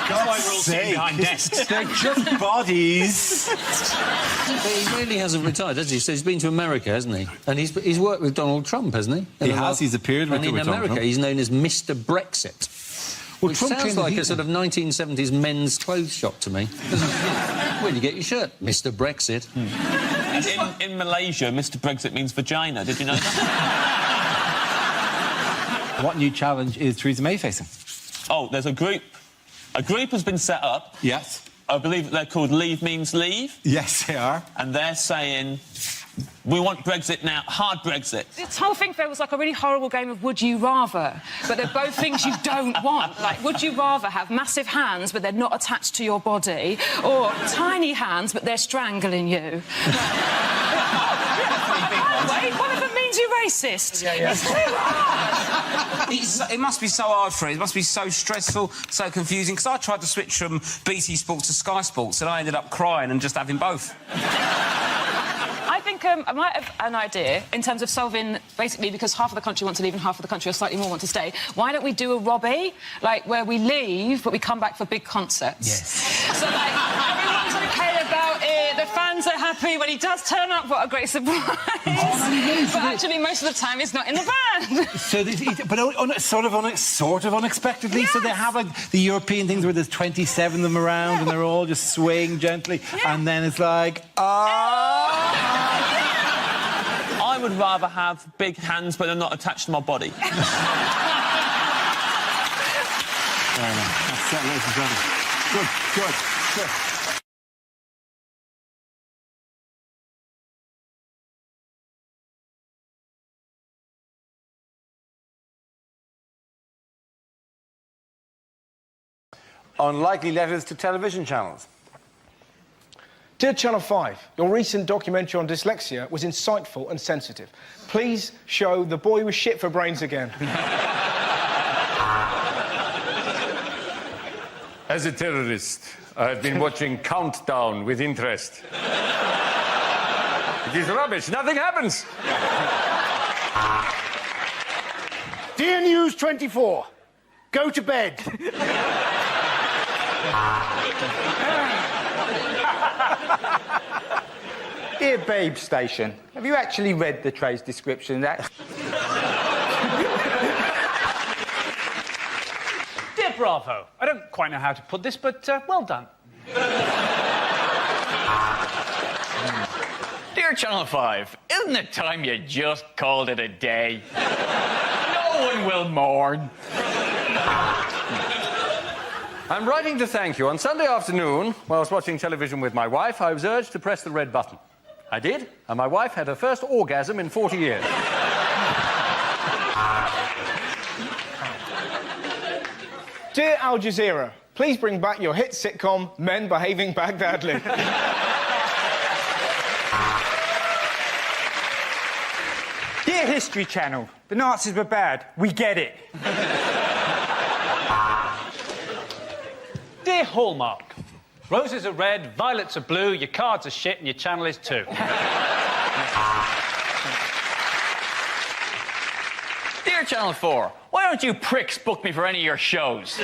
That's why we're all sitting behind desks. They're just bodies. But he really hasn't retired, has he? So he's been to America, hasn't he? And he's worked with Donald Trump, hasn't he? He has. He's appeared with And in Donald America, Trump. he's known as Mr. Brexit. Well, Which Trump sounds claimed like he- a sort of 1970s men's clothes shop to me. Where do you get your shirt? Mr. Brexit. In Malaysia, Mr. Brexit means vagina. Did you know that? What new challenge is Theresa May facing? Oh, there's a group. A group has been set up. Yes. I believe that they're called Leave Means Leave. Yes, they are. And they're saying, we want Brexit now, hard Brexit. This whole thing there was like a really horrible game of would you rather, but they're both things you don't want. Like, would you rather have massive hands but they're not attached to your body, or tiny hands but they're strangling you? Wait, one of them means you're racist. It must be so hard for him. It must be so stressful, so confusing. Because I tried to switch from BT Sports to Sky Sports, and I ended up crying and just having both. I think I might have an idea in terms of solving, basically, because half of the country want to leave and half of the country, or slightly more, want to stay. Why don't we do a Robbie, like, where we leave, but we come back for big concerts? Yes. So, like, everyone's OK about it, the fans are happy when he does turn up, what a great surprise. But actually, most of the time, he's not in the band. So, sort of unexpectedly. Yes. So they have like the European things where there's 27 of them around and they're all just swaying gently, and then it's like, I would rather have big hands, but they're not attached to my body. That's it, ladies and gentlemen. Good. Unlikely letters to television channels. Dear Channel 5, your recent documentary on dyslexia was insightful and sensitive. Please show the boy with shit for brains again. As a terrorist, I have been watching Countdown with interest. It is rubbish. Nothing happens. Dear News 24, go to bed. Dear Babe Station, have you actually read the trade description of that? Dear Bravo, I don't quite know how to put this, but well done. Dear Channel 5, isn't it time you just called it a day? No one will mourn. I'm writing to thank you. On Sunday afternoon, while I was watching television with my wife, I was urged to press the red button. I did, and my wife had her first orgasm in 40 years. Dear Al Jazeera, please bring back your hit sitcom, Men Behaving Baghdadly. Dear History Channel, the Nazis were bad. We get it. Dear Hallmark, roses are red, violets are blue, your cards are shit, and your channel is too. Dear Channel 4, why don't you pricks book me for any of your shows?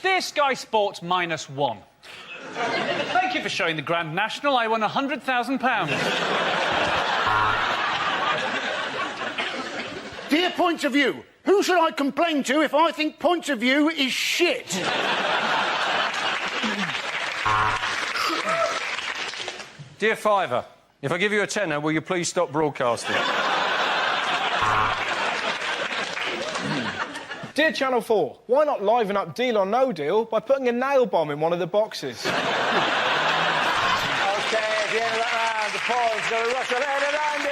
Dear Sky Sports -1, thank you for showing the Grand National. I won £100,000. Dear Points of View, who should I complain to if I think Points of View is shit? Dear Fiver, if I give you a tenner, will you please stop broadcasting? Dear Channel 4, why not liven up Deal or No Deal by putting a nail bomb in one of the boxes? OK, at the end of that round, the poll's going to rush ahead of Andy.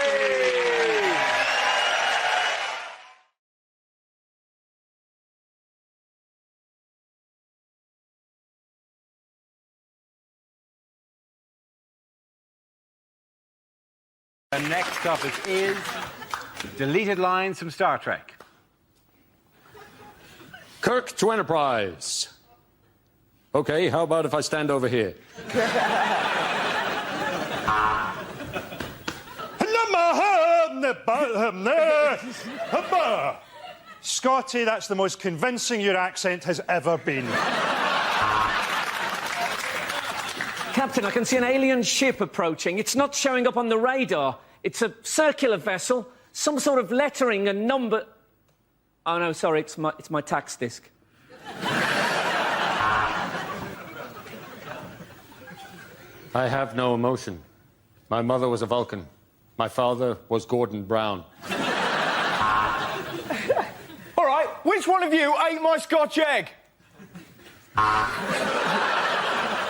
The next topic is deleted lines from Star Trek. Kirk to Enterprise. OK, how about if I stand over here? Scotty, that's the most convincing your accent has ever been. Captain, I can see an alien ship approaching. It's not showing up on the radar. It's a circular vessel, some sort of lettering and number... Oh, no, sorry, it's my tax disc. I have no emotion. My mother was a Vulcan. My father was Gordon Brown. All right, which one of you ate my Scotch egg?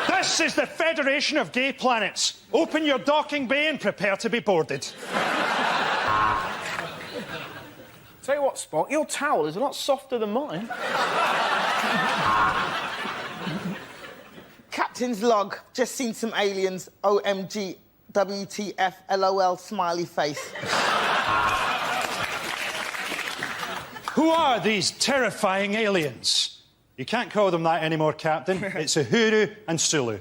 This is the Federation of Gay Planets. Open your docking bay and prepare to be boarded. Tell you what, Spock, your towel is a lot softer than mine. Captain's log. Just seen some aliens. OMG. WTF. LOL. Smiley face. Who are these terrifying aliens? You can't call them that anymore, Captain. It's Uhuru and Sulu.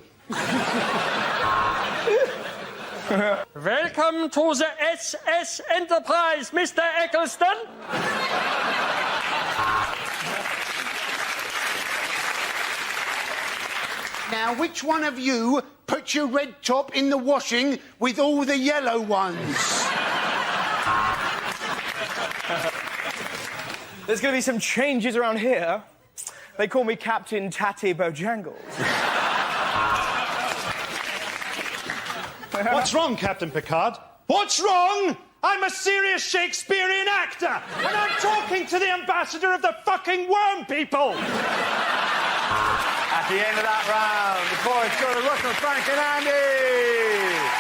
Welcome to the SS Enterprise, Mr. Eccleston. Now, which one of you put your red top in the washing with all the yellow ones? There's going to be some changes around here. They call me Captain Tatty Bojangles. What's wrong, Captain Picard? What's wrong? I'm a serious Shakespearean actor, and I'm talking to the ambassador of the fucking worm people! At the end of that round, the points go to Russell, Frank and Andy!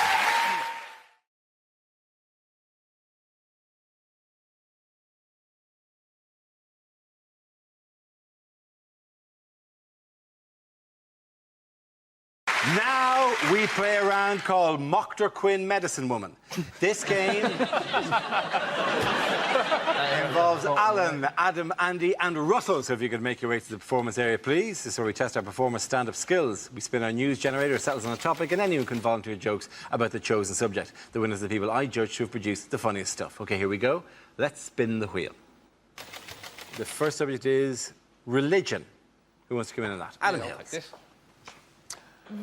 Now we play a round called Mockter Quinn Medicine Woman. This game involves Alan, Adam, Andy and Russell. So if you could make your way to the performance area, please. This is where we test our performers' stand-up skills. We spin our news generator, settles on a topic, and anyone can volunteer jokes about the chosen subject. The winners are the people I judge who have produced the funniest stuff. OK, here we go. Let's spin the wheel. The first subject is religion. Who wants to come in on that? Alan Hills.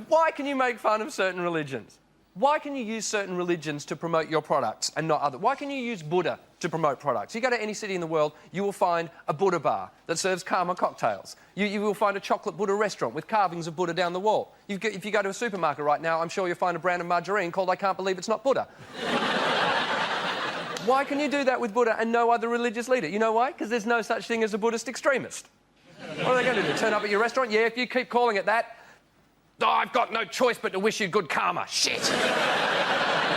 Why can you make fun of certain religions? Why can you use certain religions to promote your products and not other? Why can you use Buddha to promote products? You go to any city in the world, you will find a Buddha bar that serves Karma cocktails. You will find a chocolate Buddha restaurant with carvings of Buddha down the wall. If you go to a supermarket right now, I'm sure you'll find a brand of margarine called I Can't Believe It's Not Buddha. Why can you do that with Buddha and no other religious leader? You know why? Because there's no such thing as a Buddhist extremist. What are they going to do? Turn up at your restaurant? Yeah, if you keep calling it that, oh, I've got no choice but to wish you good karma. Shit.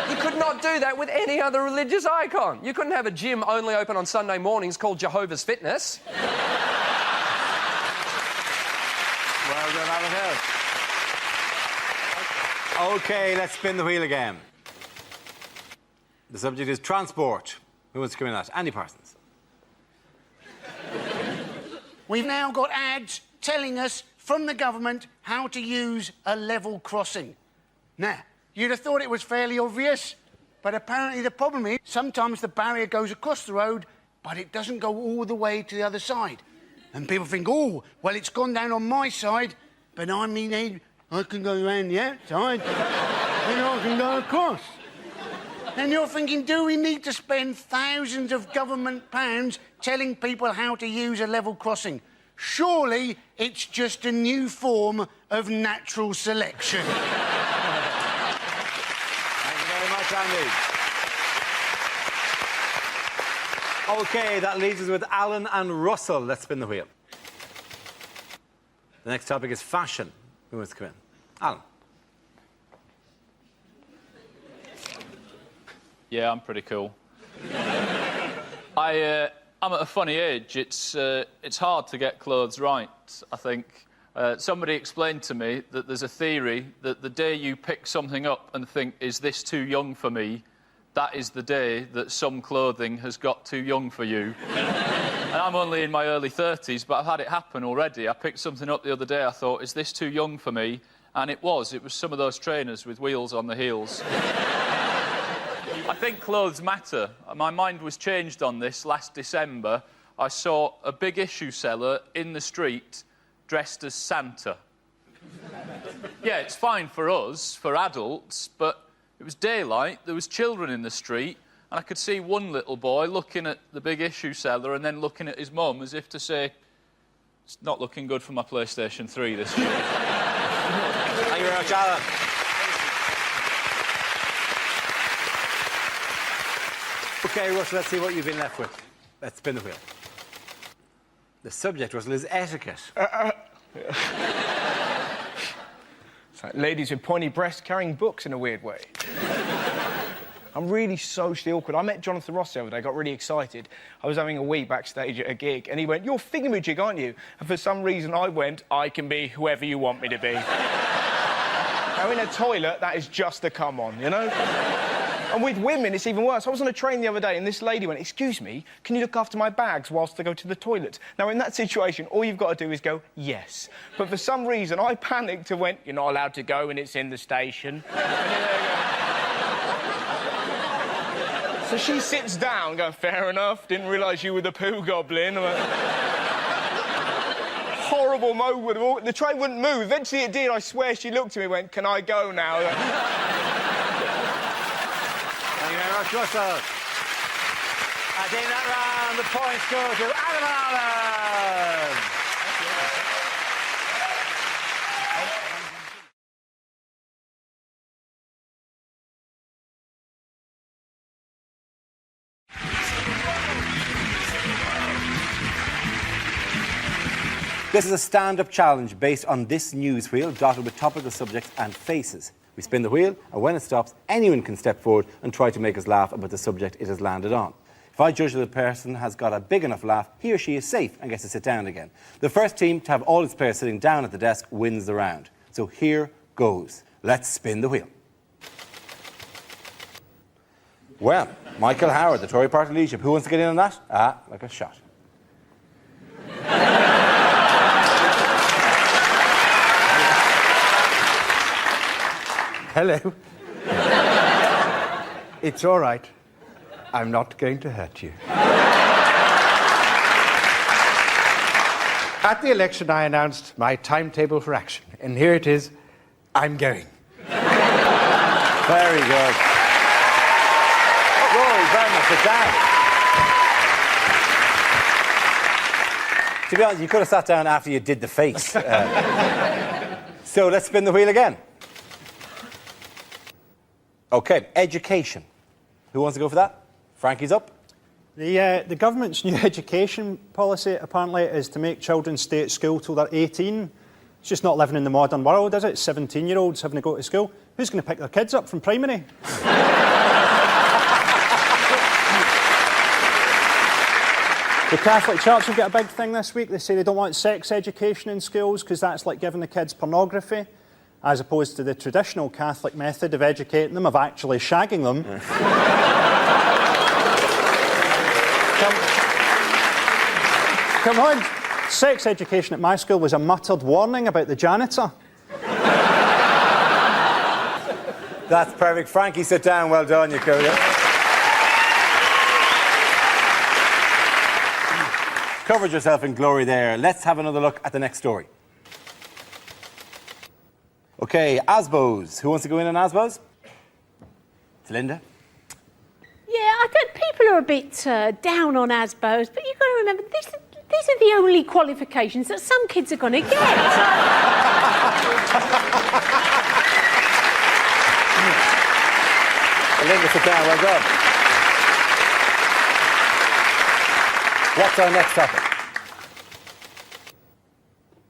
You could not do that with any other religious icon. You couldn't have a gym only open on Sunday mornings called Jehovah's Fitness. Well done, Alan Hill. OK, let's spin the wheel again. The subject is transport. Who wants to come in on that? Andy Parsons. We've now got ads telling us from the government how to use a level crossing. Now, you'd have thought it was fairly obvious, but apparently the problem is sometimes the barrier goes across the road, but it doesn't go all the way to the other side. And people think, oh, well, it's gone down on my side, but I mean, I can go around the outside, and I can go across. And you're thinking, do we need to spend thousands of government pounds telling people how to use a level crossing? Surely it's just a new form of natural selection. Thank you very much, Andy. OK, that leaves us with Alan and Russell. Let's spin the wheel. The next topic is fashion. Who wants to come in? Alan. Yeah, I'm pretty cool. I'm at a funny age. It's hard to get clothes right, I think. Somebody explained to me that there's a theory that the day you pick something up and think, is this too young for me, that is the day that some clothing has got too young for you. And I'm only in my early 30s, but I've had it happen already. I picked something up the other day, I thought, is this too young for me? And it was. It was some of those trainers with wheels on the heels. I think clothes matter. My mind was changed on this last December. I saw a big issue seller in the street dressed as Santa. Yeah, it's fine for us, for adults, but it was daylight, there was children in the street, and I could see one little boy looking at the big issue seller and then looking at his mum as if to say, it's not looking good for my PlayStation 3 this year. Thank you very much, Alan. OK, Russell, let's see what you've been left with. Let's spin the wheel. The subject, Russell, is etiquette. It's like ladies with pointy breasts carrying books in a weird way. I'm really socially awkward. I met Jonathan Ross the other day, got really excited. I was having a wee backstage at a gig, and he went, "You're thingamajig, aren't you?" And for some reason I went, "I can be whoever you want me to be." Now, in a toilet, that is just a come on, you know? And with women, it's even worse. I was on a train the other day, and this lady went, "Excuse me, can you look after my bags whilst I go to the toilet?" Now, in that situation, all you've got to do is go, "Yes." But for some reason, I panicked and went, "You're not allowed to go, and it's in the station." So she sits down, going, "Fair enough, didn't realise you were the poo goblin." Horrible moment. The train wouldn't move. Eventually it did. I swear she looked at me and went, "Can I go now?" Thank you very much, Russell. And in that round, the points go to Adam Allen. This is a stand-up challenge based on this news wheel, dotted with topical subjects and faces. We spin the wheel, and when it stops, anyone can step forward and try to make us laugh about the subject it has landed on. If I judge that the person has got a big enough laugh, he or she is safe and gets to sit down again. The first team to have all its players sitting down at the desk wins the round. So here goes. Let's spin the wheel. Well, Michael Howard, the Tory party leadership. Who wants to get in on that? Ah, like a shot. Hello. It's all right. I'm not going to hurt you. At the election, I announced my timetable for action, and here it is. I'm going. Very good. Rory, Brendan, sit down. To be honest, you could have sat down after you did the face. So let's spin the wheel again. OK, education. Who wants to go for that? Frankie's up. The government's new education policy, apparently, is to make children stay at school till they're 18. It's just not living in the modern world, is it? 17-year-olds having to go to school. Who's going to pick their kids up from primary? The Catholic Church have got a big thing this week. They say they don't want sex education in schools because that's like giving the kids pornography, as opposed to the traditional Catholic method of educating them, of actually shagging them. Come on. Sex education at my school was a muttered warning about the janitor. That's perfect. Frankie, sit down. Well done, you could. Covered yourself in glory there. Let's have another look at the next story. OK, ASBOs. Who wants to go in on ASBOs? It's Linda. Yeah, I think people are a bit down on ASBOs, but you've got to remember, these are the only qualifications that some kids are going to get. Linda, sit down. Well done. What's our next topic?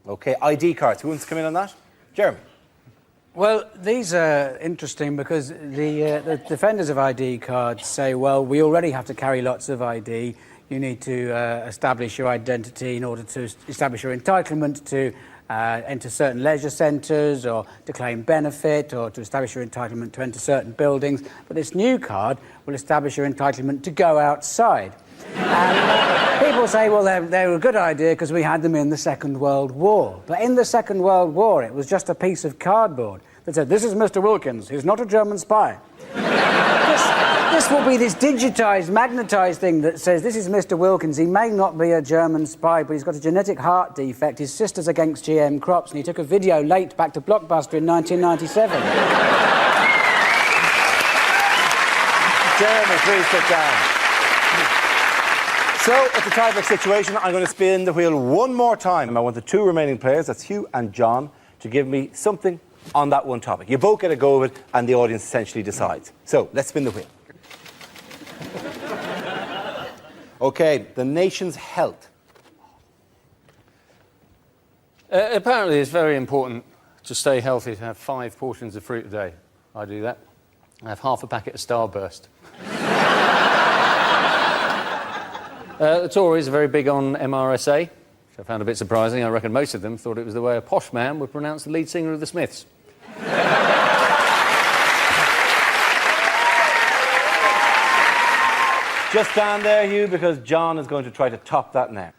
OK, ID cards. Who wants to come in on that? Jeremy. Well, these are interesting because the defenders of ID cards say, well, we already have to carry lots of ID. you need to establish your identity in order to establish your entitlement to enter certain leisure centres or to claim benefit or to establish your entitlement to enter certain buildings. But this new card will establish your entitlement to go outside. And people say, well, they were a good idea because we had them in the Second World War. But in the Second World War, it was just a piece of cardboard that said, this is Mr. Wilkins, he's not a German spy. This will be this digitised, magnetised thing that says, this is Mr. Wilkins, he may not be a German spy, but he's got a genetic heart defect, his sister's against GM crops, and he took a video late back to Blockbuster in 1997. Jeremy, please sit down. So, it's a tie-break situation. I'm going to spin the wheel one more time. I want the two remaining players, that's Hugh and John, to give me something on that one topic. You both get a go of it, and the audience essentially decides. So, let's spin the wheel. OK, the nation's health. Apparently, it's very important to stay healthy to have 5 portions of fruit a day. I do that. I have half a packet of Starburst. The Tories are very big on MRSA, which I found a bit surprising. I reckon most of them thought it was the way a posh man would pronounce the lead singer of the Smiths. Just stand there, Hugh, because John is going to try to top that now.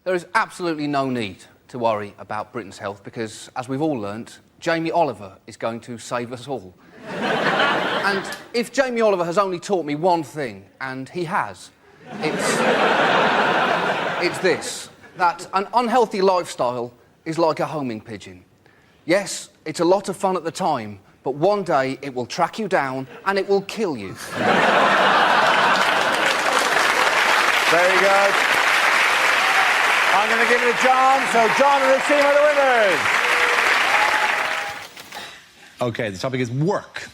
There is absolutely no need to worry about Britain's health because, as we've all learnt, Jamie Oliver is going to save us all. And if Jamie Oliver has only taught me one thing, and he has, it's this, that an unhealthy lifestyle is like a homing pigeon. Yes, it's a lot of fun at the time, but one day it will track you down and it will kill you. Very good. I'm going to give it to John, so John and his team are the winners. OK, the topic is work.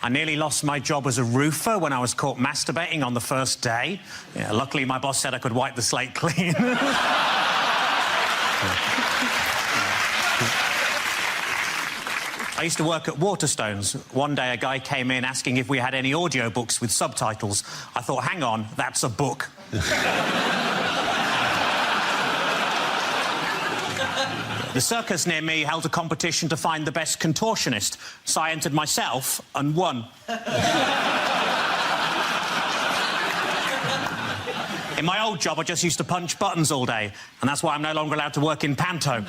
I nearly lost my job as a roofer when I was caught masturbating on the first day. Yeah, luckily, my boss said I could wipe the slate clean. I used to work at Waterstones. One day, a guy came in asking if we had any audiobooks with subtitles. I thought, hang on, that's a book. The circus near me held a competition to find the best contortionist, so I entered myself and won. In my old job, I just used to punch buttons all day, and that's why I'm no longer allowed to work in panto.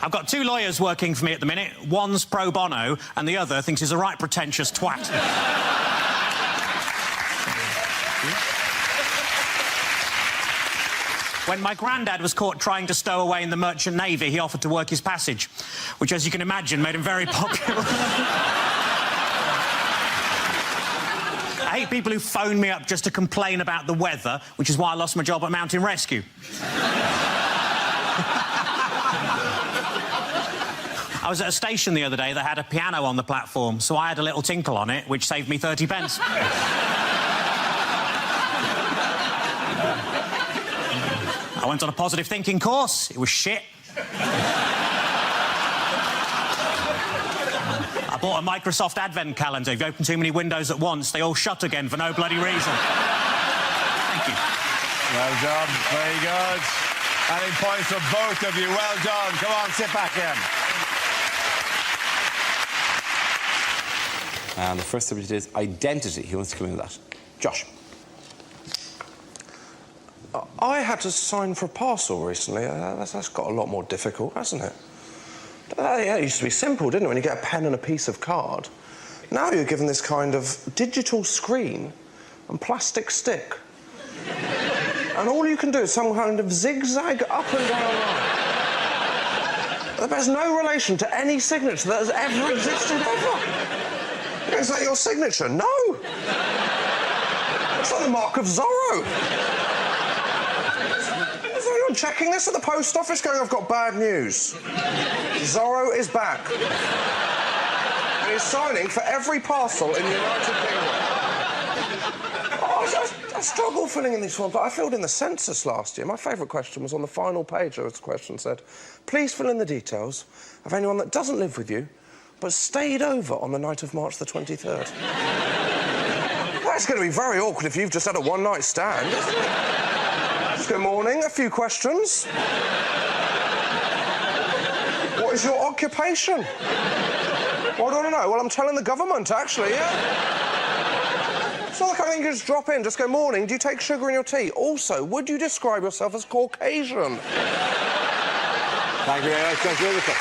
I've got 2 lawyers working for me at the minute. One's pro bono, and the other thinks he's a right pretentious twat. When my granddad was caught trying to stow away in the Merchant Navy, he offered to work his passage, which, as you can imagine, made him very popular. I hate people who phone me up just to complain about the weather, which is why I lost my job at Mountain Rescue. I was at a station the other day that had a piano on the platform, so I had a little tinkle on it, which saved me 30 pence. I went on a positive thinking course. It was shit. I bought a Microsoft Advent calendar. If you open too many windows at once, they all shut again for no bloody reason. Thank you. Well done. Very good. Adding points for both of you. Well done. Come on, sit back in. And the first subject is identity. Who wants to come in with that? Josh. I had to sign for a parcel recently. That's got a lot more difficult, hasn't it? Yeah, it used to be simple, didn't it, when you get a pen and a piece of card? Now you're given this kind of digital screen and plastic stick. And all you can do is some kind of zigzag up and down line. That bears no relation to any signature that has ever existed ever. Is that your signature? No! It's like the mark of Zorro. Is anyone checking this at the post office going, I've got bad news? Zorro is back. And he's signing for every parcel in the United Kingdom. Oh, that's struggle filling in these forms, but I filled in the census last year. My favourite question was on the final page. There was a question that said, please fill in the details of anyone that doesn't live with you, but stayed over on the night of March the 23rd. That's going to be very awkward if you've just had a one-night stand, isn't it? Good morning, a few questions. What is your occupation? What do I want to know? Well, I'm telling the government, actually, yeah. It's not like I think you just drop in, just go, morning, do you take sugar in your tea? Also, would you describe yourself as Caucasian? Thank you very much, Dr. Rubicon.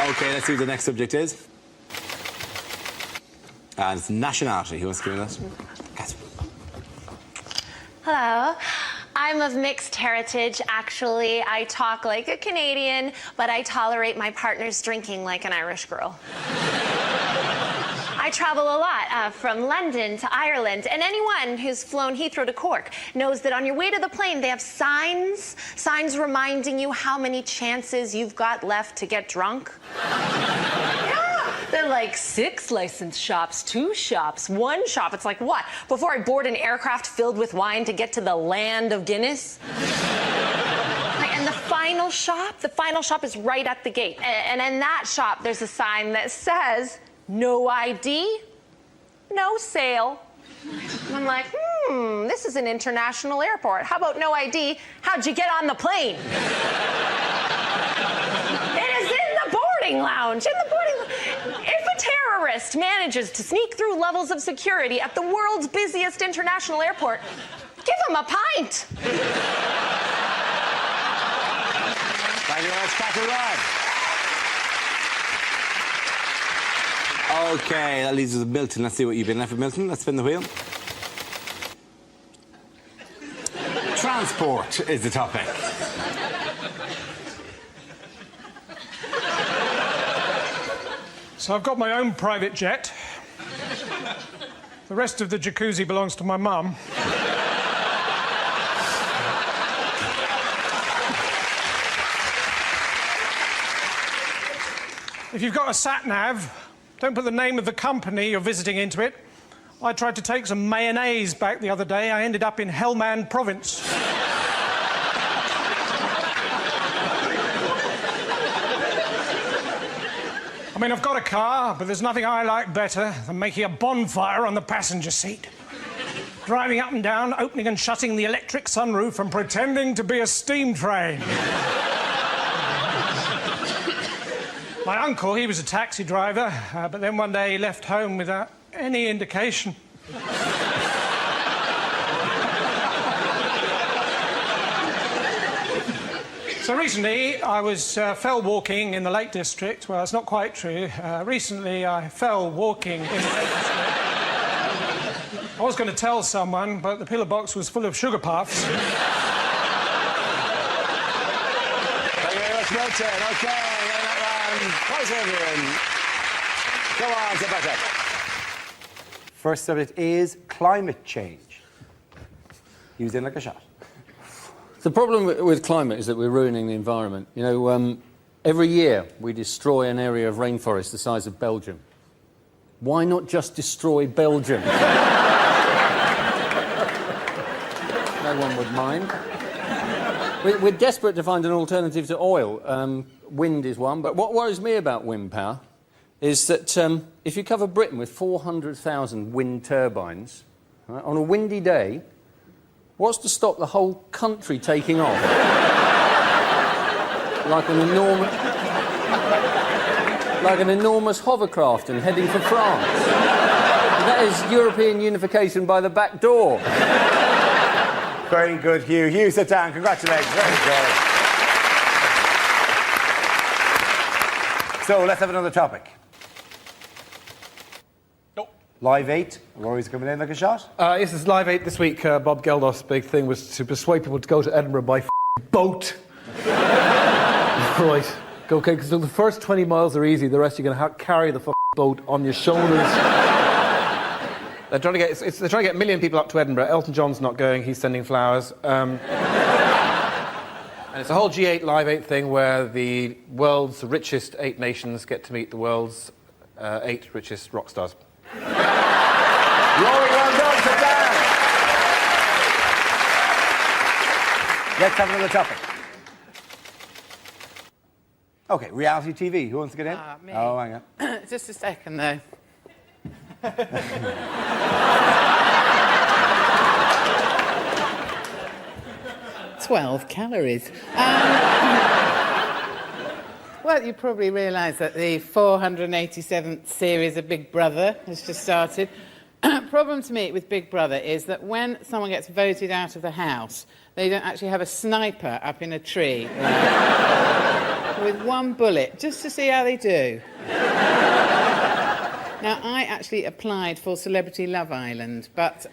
OK, let's see what the next subject is. And it's nationality. Who wants to give me that? Catherine. Hello. I'm of mixed heritage, actually. I talk like a Canadian, but I tolerate my partner's drinking like an Irish girl. I travel a lot, from London to Ireland, and anyone who's flown Heathrow to Cork knows that on your way to the plane, they have signs reminding you how many chances you've got left to get drunk. They're like 6 licensed shops, 2 shops, 1 shop. It's like, what? Before I board an aircraft filled with wine to get to the land of Guinness? And the final shop is right at the gate. And in that shop, there's a sign that says, no ID, no sale. And I'm like, this is an international airport. How about no ID? How'd you get on the plane? It is in the boarding lounge, If a terrorist manages to sneak through levels of security at the world's busiest international airport, give him a pint. Thank you very much, Catherine. OK, that leaves us with Milton. Let's see what you've been left with, Milton. Let's spin the wheel. Transport is the topic. So I've got my own private jet. The rest of the jacuzzi belongs to my mum. If you've got a sat-nav, don't put the name of the company you're visiting into it. I tried to take some mayonnaise back the other day. I ended up in Helmand Province. I mean, I've got a car, but there's nothing I like better than making a bonfire on the passenger seat. Driving up and down, opening and shutting the electric sunroof and pretending to be a steam train. My uncle, he was a taxi driver, but then one day he left home without any indication. So recently, I was fell walking in the Lake District. Well, it's not quite true. Recently, I fell walking in the Lake District. I was going to tell someone, but the pillar box was full of sugar puffs. Thank you very much, Milton. OK, prize everyone. Come on, sit back up. First subject is climate change. Use in like a shot. The problem with climate is that we're ruining the environment. You know, every year we destroy an area of rainforest the size of Belgium. Why not just destroy Belgium? No one would mind. We're desperate to find an alternative to oil. Wind is one, but what worries me about wind power is that if you cover Britain with 400,000 wind turbines, right, on a windy day, what's to stop the whole country taking off? like an enormous hovercraft and heading for France. That is European unification by the back door. Very good, Hugh. Hugh, sit down. Congratulations. Very good. So, let's have another topic. Live 8. Rory's coming in like a shot. Yes, it's Live 8 this week. Bob Geldof's big thing was to persuade people to go to Edinburgh by boat. Right. Okay, because the first 20 miles are easy. The rest you're going to carry the boat on your shoulders. They're trying to get a million people up to Edinburgh. Elton John's not going. He's sending flowers. And it's a whole G8 Live 8 thing where the world's richest 8 nations get to meet the world's 8 richest rock stars. Rory, well done. Sit down. Let's have another topic. OK, reality TV. Who wants to get in? Me. Oh, hang on. Just a second, though. 12 calories. Well, you probably realise that the 487th series of Big Brother has just started. Problem to me with Big Brother is that when someone gets voted out of the house, they don't actually have a sniper up in a tree with one bullet, just to see how they do. Now, I actually applied for Celebrity Love Island, but...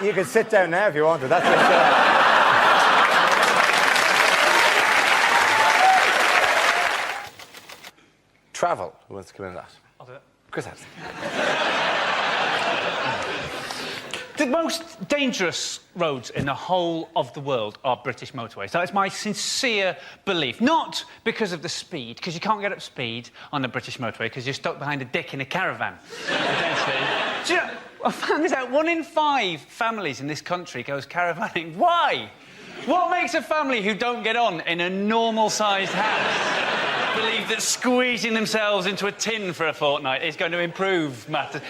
You can sit down now if you want to. That's Travel. Who wants to come in that? I'll do it. Chris has. The most dangerous roads in the whole of the world are British motorways. That is my sincere belief. Not because of the speed, because you can't get up speed on the British motorway because you're stuck behind a dick in a caravan. Do you know, I found this out. 1 in 5 families in this country goes caravanning. Why? What makes a family who don't get on in a normal-sized house believe that squeezing themselves into a tin for a fortnight is going to improve matters?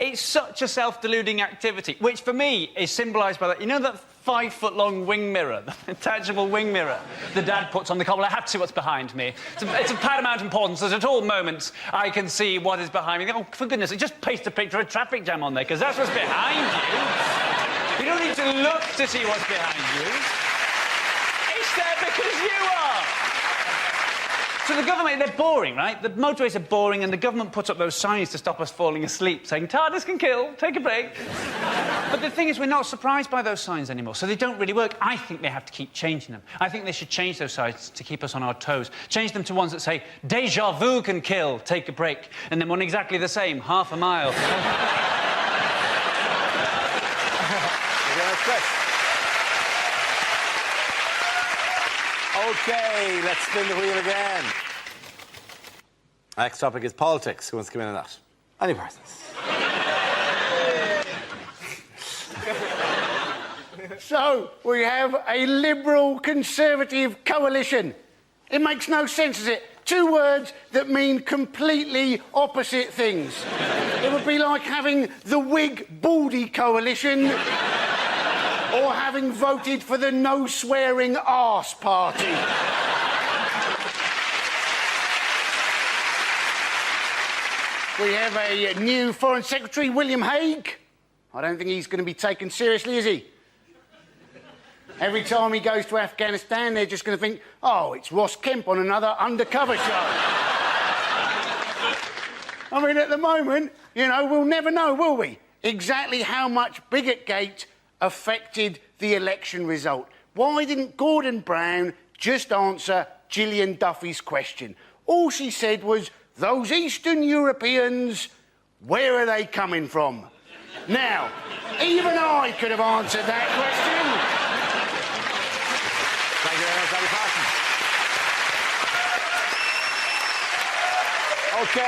It's such a self-deluding activity, which for me is symbolised by that. You know that 5-foot-long wing mirror, the attachable wing mirror the dad puts on the car? Well, I have to see what's behind me. It's of paramount importance that at all moments I can see what is behind me. Oh, for goodness sake, just paste a picture of a traffic jam on there, because that's what's behind you. You don't need to look to see what's behind you. It's there because you are. So the government, they're boring, right? The motorways are boring, and the government puts up those signs to stop us falling asleep, saying, "TARDIS can kill, take a break." But the thing is, we're not surprised by those signs anymore, so they don't really work. I think they have to keep changing them. I think they should change those signs to keep us on our toes. Change them to ones that say, "Deja vu can kill, take a break," and then one exactly the same, half a mile. OK, let's spin the wheel again. Next topic is politics. Who wants to come in on that? Any persons? So, we have a Liberal-Conservative coalition. It makes no sense, does it? 2 words that mean completely opposite things. It would be like having the Whig-Baldy coalition or having voted for the no-swearing arse party. We have a new Foreign Secretary, William Hague. I don't think he's going to be taken seriously, is he? Every time he goes to Afghanistan, they're just going to think, oh, it's Ross Kemp on another undercover show. I mean, at the moment, you know, we'll never know, will we? Exactly how much Bigotgate affected the election result. Why didn't Gordon Brown just answer Gillian Duffy's question? All she said was, "Those Eastern Europeans, where are they coming from?" Now, even I could have answered that question. Thank you very much, Danny Parsons. OK,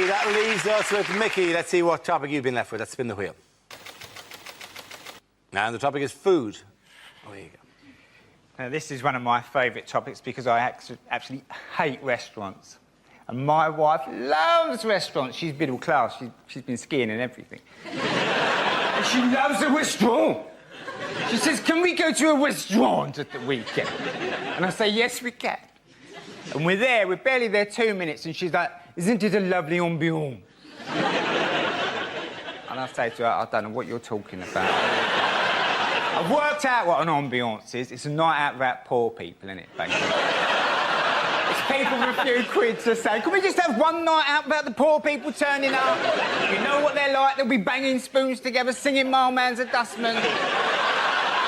that leaves us with Mickey. Let's see what topic you've been left with. Let's spin the wheel. And the topic is food. Oh, here you go. Now, this is one of my favourite topics because I actually hate restaurants. And my wife loves restaurants. She's middle class. She's been skiing and everything. And she loves a restaurant. She says, "Can we go to a restaurant at the weekend?" And I say, "Yes, we can." And we're barely there 2 minutes, and she's like, "Isn't it a lovely ambiance?" And I say to her, "I don't know what you're talking about." I've worked out what an ambiance is. It's a night out about poor people, isn't it, basically? It's people with a few quid to say, "Can we just have one night out about the poor people turning up? You know what they're like. They'll be banging spoons together, singing Mailman's a Dustman,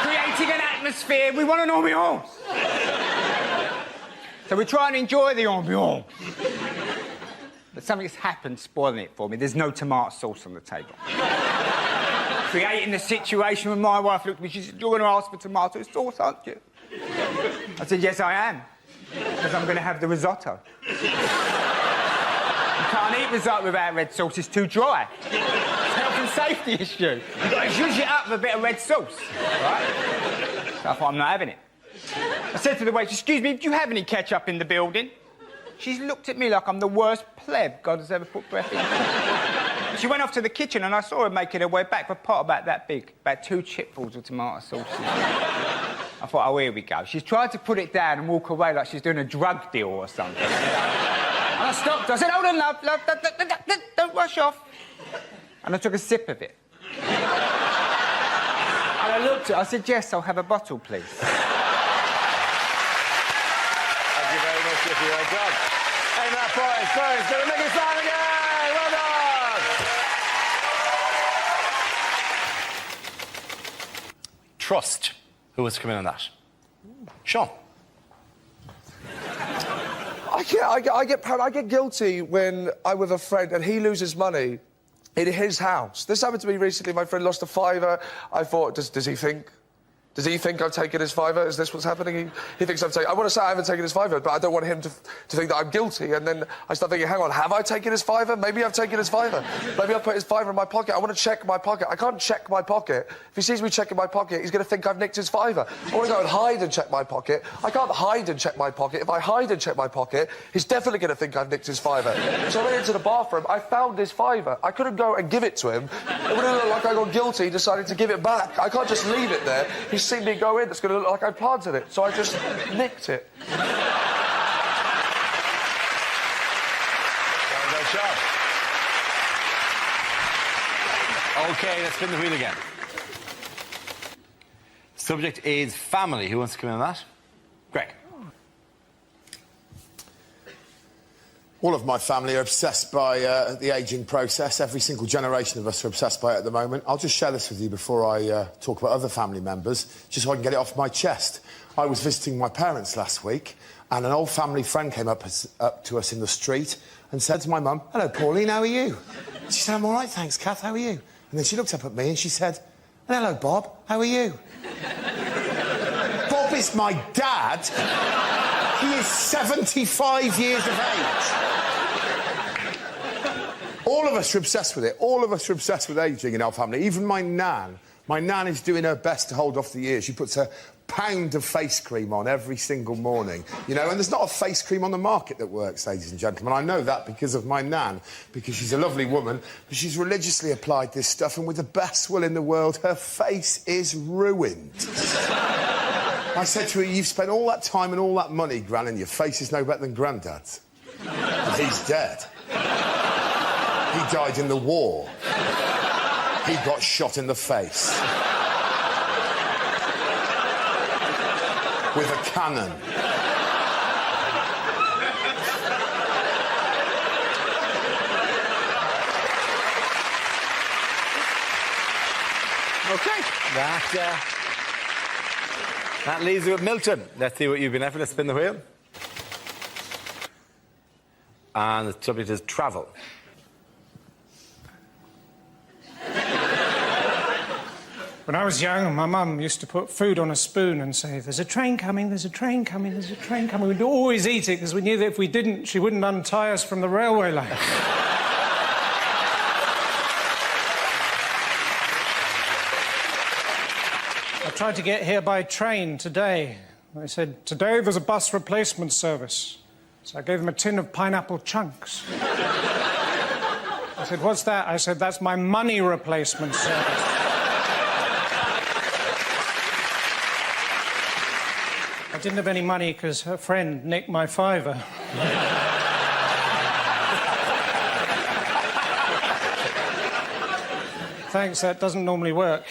creating an atmosphere. We want an ambiance." So we try and enjoy the ambiance. But something's happened spoiling it for me. There's no tomato sauce on the table. Creating the situation when my wife looked at me, she said, "You're going to ask for tomato sauce, aren't you?" I said, "Yes, I am. Because I'm going to have the risotto." You can't eat risotto without red sauce, it's too dry. It's a health and safety issue. You've got to zhuzh it up with a bit of red sauce, right? So I thought, I'm not having it. I said to the waitress, excuse me, do you have any ketchup in the building? She's looked at me like I'm the worst pleb God has ever put breath in. She went off to the kitchen and I saw her making her way back with a pot about that big, about 2 chipfuls of tomato sauce. I thought, oh, here we go. She's tried to put it down and walk away like she's doing a drug deal or something. And I stopped her. I said, hold on, love, don't rush off. And I took a sip of it. And I looked at her, I said, yes, I'll have a bottle, please. Thank you very much, Jiffy. Well done. And that point is first. Gonna make it sound again. Well done. Trust. Who wants to come in on that? Sean. I get guilty when I'm with a friend and he loses money in his house. This happened to me recently. My friend lost a £5. I thought, does he think I've taken his £5? Is this what's happening? He thinks I've taken... I want to say I haven't taken his £5, but I don't want him to think that I'm guilty. And then I start thinking, hang on, have I taken his £5? Maybe I've taken his £5. Maybe I've put his £5 in my pocket. I want to check my pocket. I can't check my pocket. If he sees me checking my pocket, he's going to think I've nicked his £5. I want to go and hide and check my pocket. I can't hide and check my pocket. If I hide and check my pocket, he's definitely going to think I've nicked his £5. So I went into the bathroom. I found his £5. I couldn't go and give it to him. It would have looked like I got guilty, decided to give it back. I can't just leave it there. He's seen me go in. It's going to look like I planted it, so I just nicked it. Very good job. OK, let's spin the wheel again. Subject is family. Who wants to come in on that? Greg. All of my family are obsessed by the ageing process. Every single generation of us are obsessed by it at the moment. I'll just share this with you before I talk about other family members, just so I can get it off my chest. I was visiting my parents last week, and an old family friend came up to us in the street and said to my mum, "Hello, Pauline, how are you?" She said, "I'm all right, thanks, Kath, how are you?" And then she looked up at me and she said, "Hello, Bob, how are you?" Bob is my dad. He is 75 years of age. All of us are obsessed with it. All of us are obsessed with ageing in our family. Even my nan. My nan is doing her best to hold off the years. She puts a pound of face cream on every single morning. You know, and there's not a face cream on the market that works, ladies and gentlemen. I know that because of my nan, because she's a lovely woman, but she's religiously applied this stuff, and with the best will in the world, her face is ruined. I said to her, "You've spent all that time and all that money, Gran, and your face is no better than Grandad's." He's dead. He died in the war. He got shot in the face. With a cannon. OK. That leaves you with Milton. Let's see what you've been after. Let's spin the wheel. And the subject is travel. When I was young, my mum used to put food on a spoon and say, "There's a train coming, there's a train coming, there's a train coming." We'd always eat it because we knew that if we didn't, she wouldn't untie us from the railway line. I tried to get here by train today. They said, "Today there's a bus replacement service." So I gave them a tin of pineapple chunks. I said, "What's that?" I said, "That's my money replacement service." I didn't have any money because her friend nicked my £5. Thanks, that doesn't normally work.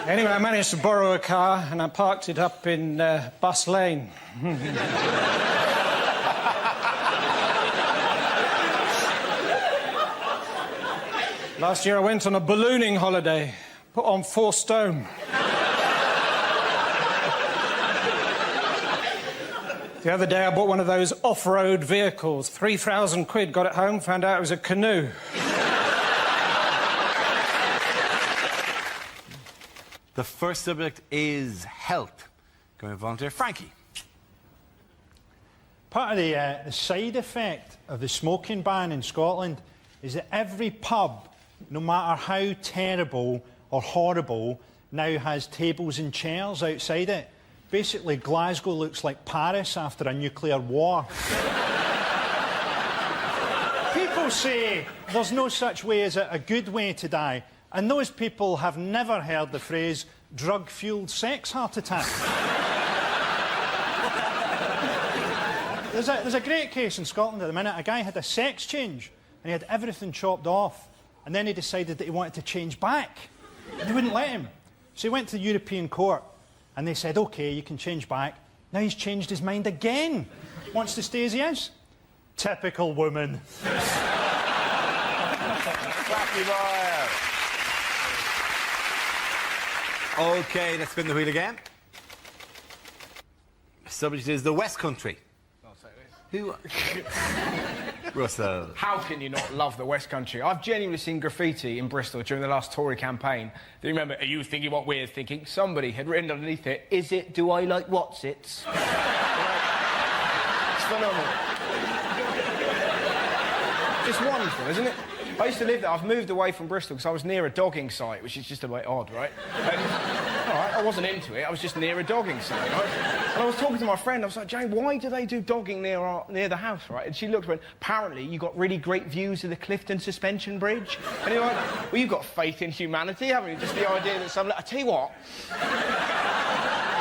Anyway, I managed to borrow a car and I parked it up in Bus Lane. Last year I went on a ballooning holiday, put on 4 stone. The other day I bought one of those off-road vehicles, 3,000 quid, got it home, found out it was a canoe. The first subject is health. Going to volunteer, Frankie. Part of the side effect of the smoking ban in Scotland is that every pub, no matter how terrible or horrible, now has tables and chairs outside it. Basically, Glasgow looks like Paris after a nuclear war. People say there's no such way as a good way to die, and those people have never heard the phrase drug-fueled sex heart attack. There's a great case in Scotland at the minute. A guy had a sex change, and he had everything chopped off, and then he decided that he wanted to change back. And they wouldn't let him. So he went to the European Court, and they said, OK, you can change back. Now he's changed his mind again. Wants to stay as he is. Typical woman. OK, let's spin the wheel again. The subject is the West Country. Who? Russell. How can you not love the West Country? I've genuinely seen graffiti in Bristol during the last Tory campaign. Do you remember, are you thinking what we're thinking? Somebody had written underneath it, is it, do I like what's-its? It's phenomenal. Just wonderful, isn't it? I used to live there. I've moved away from Bristol because I was near a dogging site, which is just a bit odd, right? And, all right, I wasn't into it. I was just near a dogging site, right? And I was talking to my friend. I was like, Jane, why do they do dogging near the house, right? And she looked and went, apparently you got really great views of the Clifton Suspension Bridge. And you're like, well, you've got faith in humanity, haven't you? Just the idea that some... I tell you what,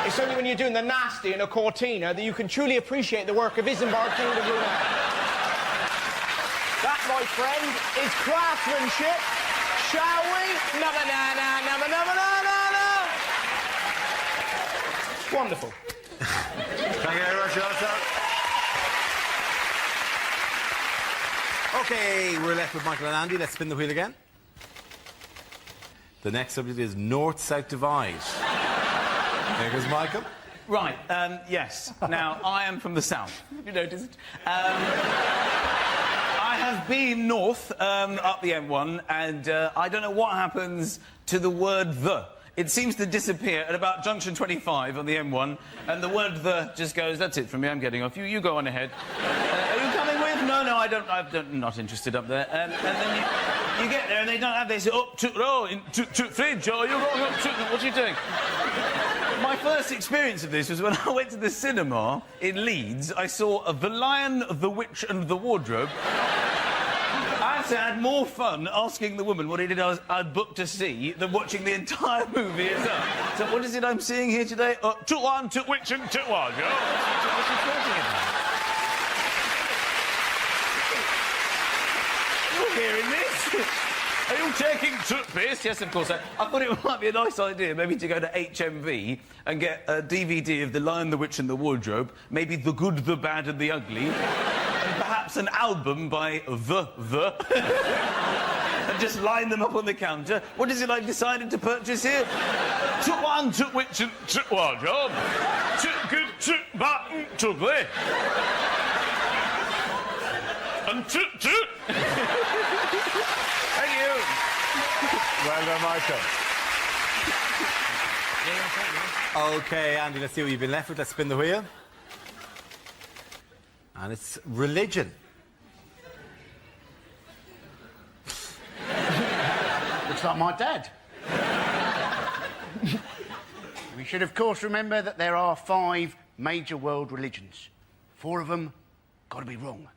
it's only when you're doing the nasty in a Cortina that you can truly appreciate the work of Isambard King de Brunei. That, my friend, is craftsmanship. Shall we? Wonderful. Thank you very much, Russell. OK, we're left with Michael and Andy. Let's spin the wheel again. The next subject is North-South Divide. There goes Michael. Right, yes. Now, I am from the south. Have you noticed? I have been north, up the M1, and I don't know what happens to the word the. It seems to disappear at about junction 25 on the M1, and the word the just goes, that's it from me, I'm getting off. You go on ahead. Are you coming with? No, I'm not interested up there. And then you get there and they don't have, they say, up to fridge, or you're going up to, what are you doing? My first experience of this was when I went to the cinema in Leeds. I saw The Lion, the Witch and the Wardrobe. I had more fun asking the woman what it is I'd booked to see than watching the entire movie itself. So what is it I'm seeing here today? Took one, took witch and took wardrobe. What's she talking about? You're hearing this? Are you taking toothpaste? Yes, of course. I thought it might be a nice idea maybe to go to HMV and get a DVD of The Lion, the Witch and the Wardrobe, maybe The Good, the Bad and the Ugly, and perhaps an album by The, and just line them up on the counter. What is it I've decided to purchase here? Took one, took witch and took wardrobe. Took good, took bad and took ugly. And took. Thank you. Well done, Michael. OK, Andy, let's see what you've been left with. Let's spin the wheel. And it's religion. Looks like my dad. We should, of course, remember that there are 5 major world religions. 4 of them got to be wrong.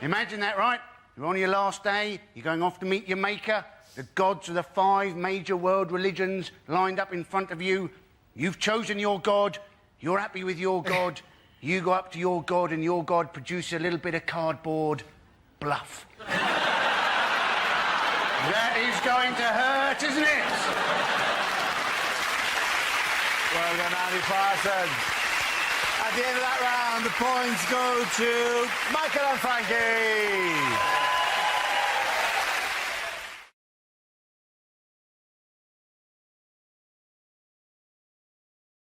Imagine that, right? You're on your last day, you're going off to meet your maker. The gods of the 5 major world religions lined up in front of you. You've chosen your god, you're happy with your god. You go up to your god and your god produces a little bit of cardboard bluff. That is going to hurt, isn't it? Well done, Andy Parsons. At the end of that round, the points go to Michael and Frankie.